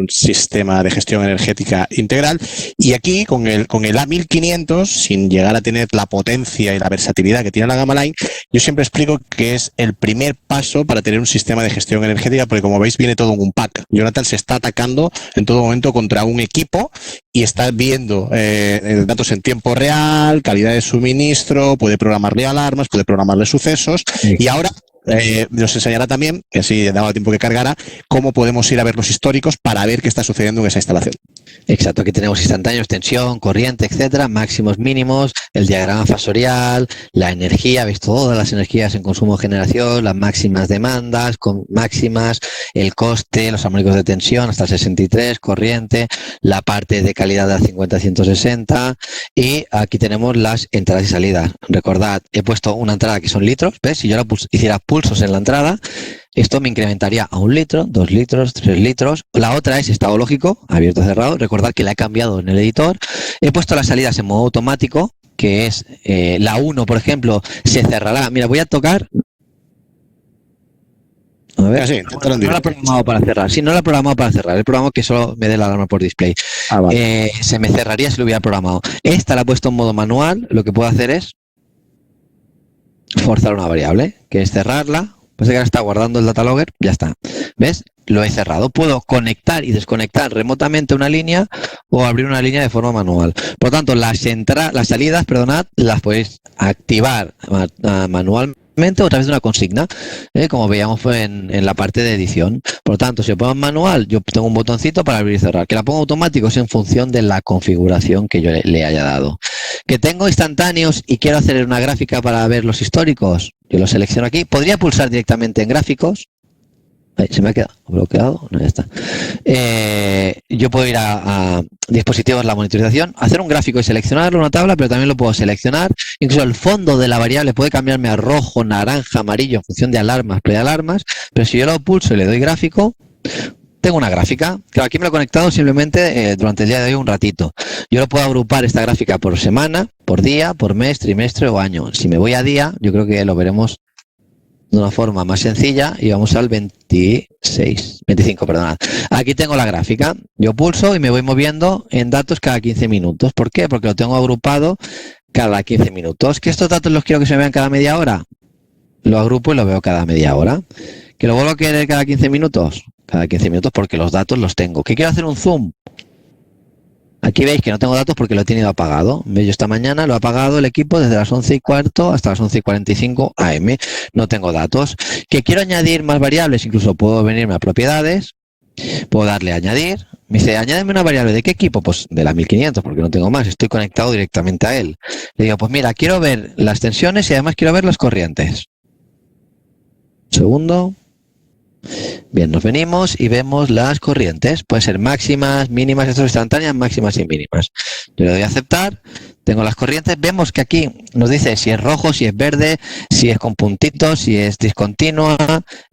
sistema de gestión energética integral, y aquí con el A1500, sin llegar a tener la potencia y la versatilidad que tiene la Gamma Line, yo siempre explico que es el primer paso para tener un sistema de gestión energética, porque como veis viene todo en un pack. Jonathan se está atacando en todo momento contra un equipo y está viendo datos en tiempo real, calidad de suministro, puede programarle alarmas, puede programarle sucesos, y ahora nos enseñará también, que así daba tiempo que cargara, cómo podemos ir a ver los históricos para ver qué está sucediendo en esa instalación. Exacto, aquí tenemos instantáneos, tensión, corriente, etcétera, máximos, mínimos, el diagrama fasorial, la energía, veis todas las energías en consumo de generación, las máximas demandas, con máximas, el coste, los armónicos de tensión hasta el 63, corriente, la parte de calidad de la 50-160 y aquí tenemos las entradas y salidas. Recordad, he puesto una entrada que son litros, ¿ves? Si yo hiciera pulsos en la entrada, esto me incrementaría a 1 litro, 2 litros, 3 litros. La otra es estado lógico, abierto, cerrado. Recordad que la he cambiado en el editor. He puesto las salidas en modo automático, que es la 1, por ejemplo, se cerrará. Mira, voy a tocar. A ver, no la he programado para cerrar. Sí, no la he programado para cerrar. El programa que solo me dé la alarma por display. Vale. Se me cerraría si lo hubiera programado. Esta la he puesto en modo manual. Lo que puedo hacer es forzar una variable, que es cerrarla. Pues que ahora está guardando el data logger, ya está. ¿Ves? Lo he cerrado. Puedo conectar y desconectar remotamente una línea o abrir una línea de forma manual. Por lo tanto, las salidas, perdonad, las podéis activar manualmente o a través de una consigna, como veíamos en la parte de edición. Por lo tanto, si lo pongo en manual, yo tengo un botoncito para abrir y cerrar. Que la pongo automático es en función de la configuración que yo le haya dado. Que tengo instantáneos y quiero hacer una gráfica para ver los históricos, yo lo selecciono aquí. Podría pulsar directamente en gráficos. Ahí, se me ha quedado bloqueado. No, ya está. Yo puedo ir a dispositivos de la monitorización, hacer un gráfico y seleccionarlo, una tabla, pero también lo puedo seleccionar. Incluso el fondo de la variable puede cambiarme a rojo, naranja, amarillo en función de alarmas, prealarmas. Pero si yo lo pulso y le doy gráfico, tengo una gráfica. Claro, aquí me lo he conectado simplemente durante el día de hoy un ratito. Yo lo puedo agrupar esta gráfica por semana, por día, por mes, trimestre o año. Si me voy a día, yo creo que lo veremos de una forma más sencilla y vamos al 25, perdonad. Aquí tengo la gráfica. Yo pulso y me voy moviendo en datos cada 15 minutos. ¿Por qué? Porque lo tengo agrupado cada 15 minutos. ¿Que estos datos los quiero que se vean cada media hora? Lo agrupo y lo veo cada media hora. ¿Que lo vuelvo a querer cada 15 minutos? Cada 15 minutos porque los datos los tengo. ¿Que quiero hacer un zoom? Aquí veis que no tengo datos porque lo he tenido apagado. Yo esta mañana lo he apagado el equipo desde las 11:15 hasta las 11:45 AM. No tengo datos. ¿Que quiero añadir más variables? Incluso puedo venirme a propiedades. Puedo darle a añadir. Me dice, añádeme una variable. ¿De qué equipo? Pues de la 1500 porque no tengo más. Estoy conectado directamente a él. Le digo, pues mira, quiero ver las tensiones y además quiero ver las corrientes. Segundo. Bien, nos venimos y vemos las corrientes. Pueden ser máximas, mínimas, estas instantáneas, máximas y mínimas. Yo le doy a aceptar, tengo las corrientes. Vemos que aquí nos dice si es rojo, si es verde, si es con puntitos, si es discontinua,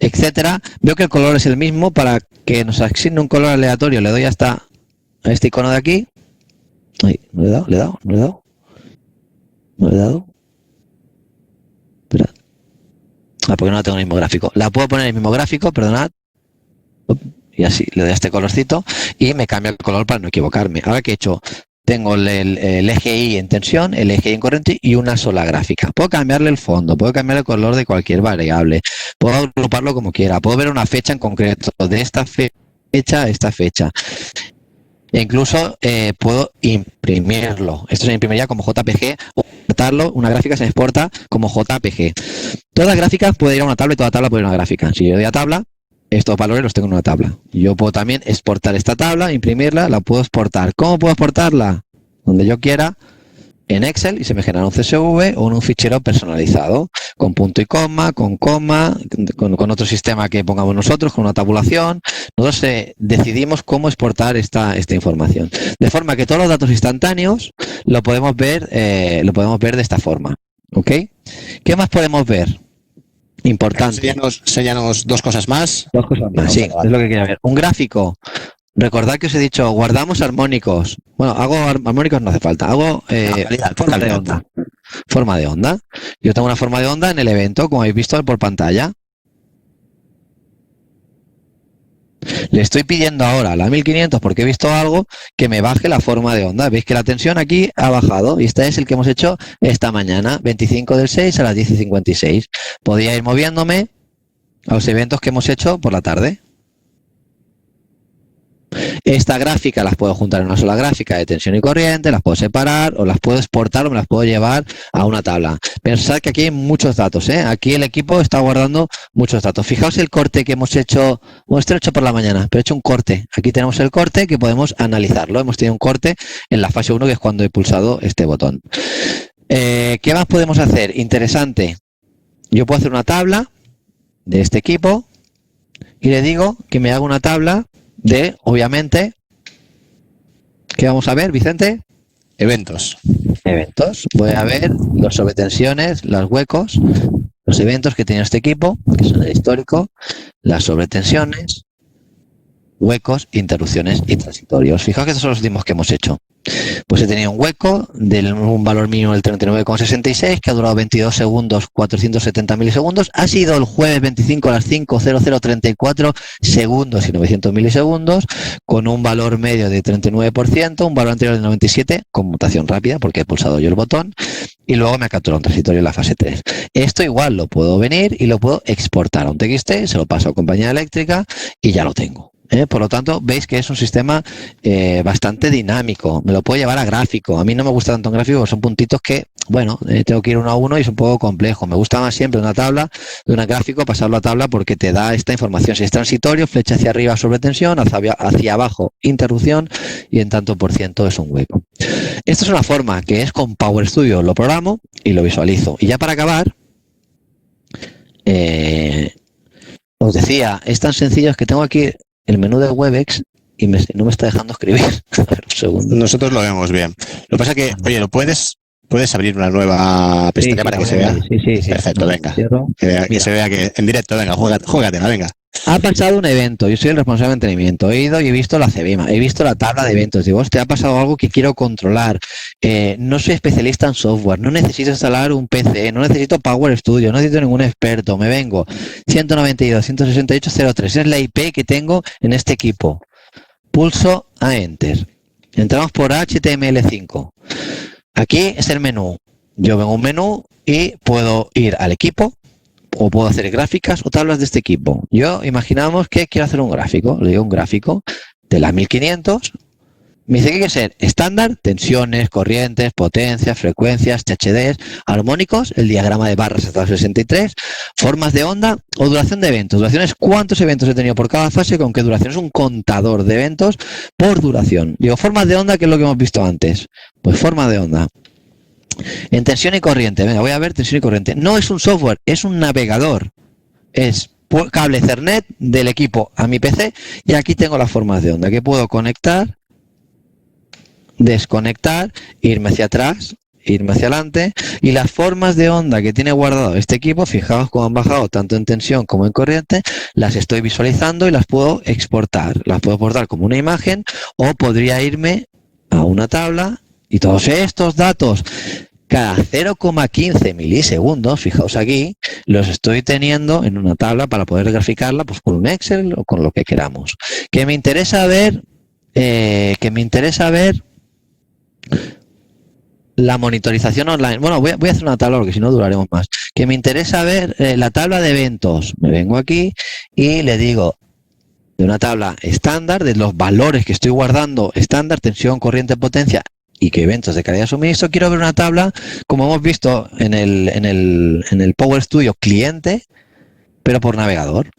etcétera. Veo que el color es el mismo. Para que nos asigne un color aleatorio, le doy hasta a este icono de aquí. Ay, no le he dado. Espera. Porque no la tengo en el mismo gráfico. La puedo poner en el mismo gráfico, perdonad. Y así, le doy a este colorcito y me cambia el color para no equivocarme. Ahora que he hecho, tengo el eje Y en tensión, el eje Y en corriente y una sola gráfica. Puedo cambiarle el fondo, puedo cambiar el color de cualquier variable, puedo agruparlo como quiera, puedo ver una fecha en concreto, de esta fecha a esta fecha. E incluso puedo imprimirlo. Esto se imprimiría como JPG o exportarlo. Una gráfica se exporta como JPG. Todas las gráficas pueden ir a una tabla y toda tabla puede ir a una gráfica. Si yo doy a tabla, estos valores los tengo en una tabla. Yo puedo también exportar esta tabla, imprimirla, la puedo exportar. ¿Cómo puedo exportarla? Donde yo quiera, en Excel, y se me genera un CSV o en un fichero personalizado, con punto y coma, con otro sistema que pongamos nosotros, con una tabulación. Nosotros decidimos cómo exportar esta información. De forma que todos los datos instantáneos lo podemos ver de esta forma. ¿Ok? ¿Qué más podemos ver? Importante. Enséñanos dos cosas más. Dos cosas más, sí, es lo que quería ver. Un gráfico. Recordad que os he dicho, guardamos armónicos. Bueno, hago armónicos, no hace falta. Hago forma de onda. Forma de onda. Yo tengo una forma de onda en el evento, como habéis visto por pantalla. Le estoy pidiendo ahora a la 1500 porque he visto algo que me baje la forma de onda. Veis que la tensión aquí ha bajado y este es el que hemos hecho esta mañana, 25 del 6 a las 10:56. Podría ir moviéndome a los eventos que hemos hecho por la tarde. Esta gráfica las puedo juntar en una sola gráfica de tensión y corriente, las puedo separar o las puedo exportar o me las puedo llevar a una tabla. Pensad que aquí hay muchos datos, ¿eh? Aquí el equipo está guardando muchos datos. Fijaos el corte que hemos hecho, bueno, este lo he hecho por la mañana, pero he hecho un corte. Aquí tenemos el corte que podemos analizarlo. Hemos tenido un corte en la fase 1, que es cuando he pulsado este botón. ¿Qué más podemos hacer? Interesante. Yo puedo hacer una tabla de este equipo y le digo que me haga una tabla de, obviamente, ¿qué vamos a ver, Vicente? Eventos. Eventos. Voy a ver los sobretensiones, los huecos, los eventos que tiene este equipo, que son el histórico, las sobretensiones, huecos, interrupciones y transitorios. Fijaos que estos son los últimos que hemos hecho. Pues he tenido un hueco de un valor mínimo del 39,66 que ha durado 22 segundos, 470 milisegundos. Ha sido el jueves 25 a las 5:00:34 segundos y 900 milisegundos, con un valor medio de 39%, un valor anterior del 97, conmutación rápida porque he pulsado yo el botón, y luego me ha capturado un transitorio en la fase 3. Esto igual lo puedo venir y lo puedo exportar a un TXT, se lo paso a compañía eléctrica y ya lo tengo. Por lo tanto, veis que es un sistema bastante dinámico. Me lo puedo llevar a gráfico. A mí no me gusta tanto en gráfico, son puntitos que, bueno, tengo que ir uno a uno y es un poco complejo. Me gusta más siempre una tabla, de un gráfico, pasarlo a tabla porque te da esta información. Si es transitorio, flecha hacia arriba sobre tensión, hacia abajo interrupción y en tanto por ciento es un hueco. Esta es una forma que es con Power Studio. Lo programo y lo visualizo. Y ya para acabar, os decía, es tan sencillo que tengo aquí el menú de Webex y no me está dejando escribir. A ver, un segundo. Nosotros lo vemos bien. Lo que pasa es que, oye, ¿lo puedes abrir una nueva pestaña para que se vea? Sí. Perfecto, venga. Que se vea que en directo, venga, juégatela, venga. Ha pasado un evento, yo soy el responsable de mantenimiento, he ido y he visto la CEBIMA, he visto la tabla de eventos, digo, hostia, ha pasado algo que quiero controlar, no soy especialista en software, no necesito instalar un PC, no necesito Power Studio, no necesito ningún experto, me vengo 192.168.03, es la IP que tengo en este equipo, pulso a Enter, entramos por HTML5, aquí es el menú, yo vengo a un menú y puedo ir al equipo, o puedo hacer gráficas o tablas de este equipo. Yo imaginamos que quiero hacer un gráfico. Le digo un gráfico de la 1500. Me dice que hay que ser estándar, tensiones, corrientes, potencias, frecuencias, THDs, armónicos, el diagrama de barras hasta 63, formas de onda o duración de eventos. Duración es cuántos eventos he tenido por cada fase, con qué duración. Es un contador de eventos por duración. Digo, formas de onda, que es lo que hemos visto antes. Pues forma de onda. En tensión y corriente, venga, voy a ver tensión y corriente. No es un software, es un navegador. es cable Ethernet del equipo a mi PC y aquí tengo las formas de onda que puedo conectar, desconectar, irme hacia atrás, irme hacia adelante, y las formas de onda que tiene guardado este equipo, fijaos cómo han bajado tanto en tensión como en corriente, las estoy visualizando y las puedo exportar. Las puedo exportar como una imagen o podría irme a una tabla y todos estos datos cada 0,15 milisegundos, fijaos aquí, los estoy teniendo en una tabla para poder graficarla pues con un Excel o con lo que queramos. Que me interesa ver la monitorización online. Bueno, voy a hacer una tabla porque si no duraremos más. Que me interesa ver la tabla de eventos. Me vengo aquí y le digo de una tabla estándar de los valores que estoy guardando estándar, tensión, corriente, potencia y que eventos de calidad de suministro. Quiero ver una tabla como hemos visto en el Power Studio cliente, pero por navegador.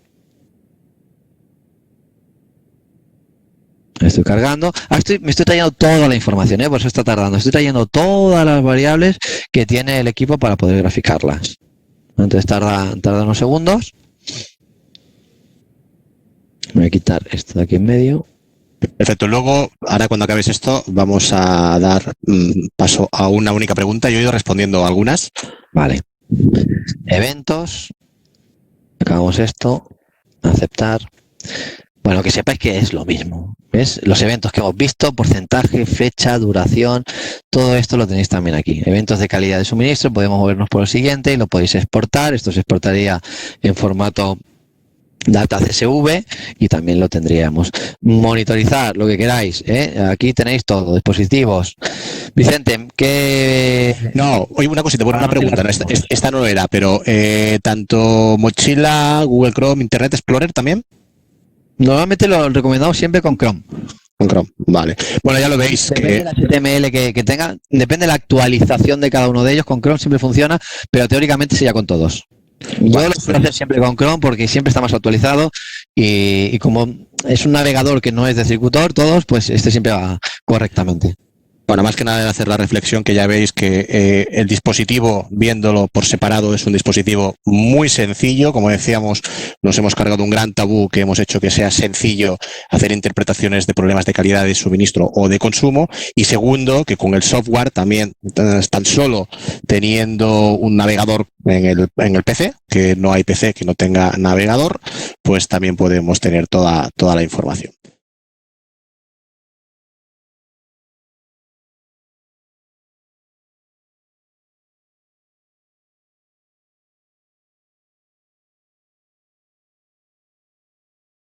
Estoy cargando. Me estoy trayendo toda la información, por eso está tardando. Estoy trayendo todas las variables que tiene el equipo para poder graficarlas. Entonces tarda unos segundos. Voy a quitar esto de aquí en medio. Perfecto. Luego, ahora cuando acabes esto, vamos a dar paso a una única pregunta. Yo he ido respondiendo algunas. Vale. Eventos. Acabamos esto. Aceptar. Bueno, que sepáis que es lo mismo. ¿Ves? Los eventos que hemos visto, porcentaje, fecha, duración, todo esto lo tenéis también aquí. Eventos de calidad de suministro, podemos movernos por el siguiente y lo podéis exportar. Esto se exportaría en formato data CSV y también lo tendríamos. Monitorizar lo que queráis, ¿eh? Aquí tenéis todo, dispositivos. Vicente, ¿qué...? No, oye, una cosita, bueno, una pregunta. No, esta no era, pero tanto mochila, Google Chrome, Internet Explorer también. Normalmente lo recomendamos siempre con Chrome. Con Chrome, vale. Bueno, ya lo veis. Depende de la HTML que tenga, depende de la actualización de cada uno de ellos. Con Chrome siempre funciona, pero teóricamente sería con todos. Yo lo suelo hacer siempre con Chrome porque siempre está más actualizado y como es un navegador que no es de circuitor, todos, pues este siempre va correctamente. Bueno, más que nada hacer la reflexión que ya veis que el dispositivo, viéndolo por separado, es un dispositivo muy sencillo. Como decíamos, nos hemos cargado un gran tabú que hemos hecho que sea sencillo hacer interpretaciones de problemas de calidad de suministro o de consumo. Y segundo, que con el software también, tan solo teniendo un navegador en el PC, que no hay PC que no tenga navegador, pues también podemos tener toda la información.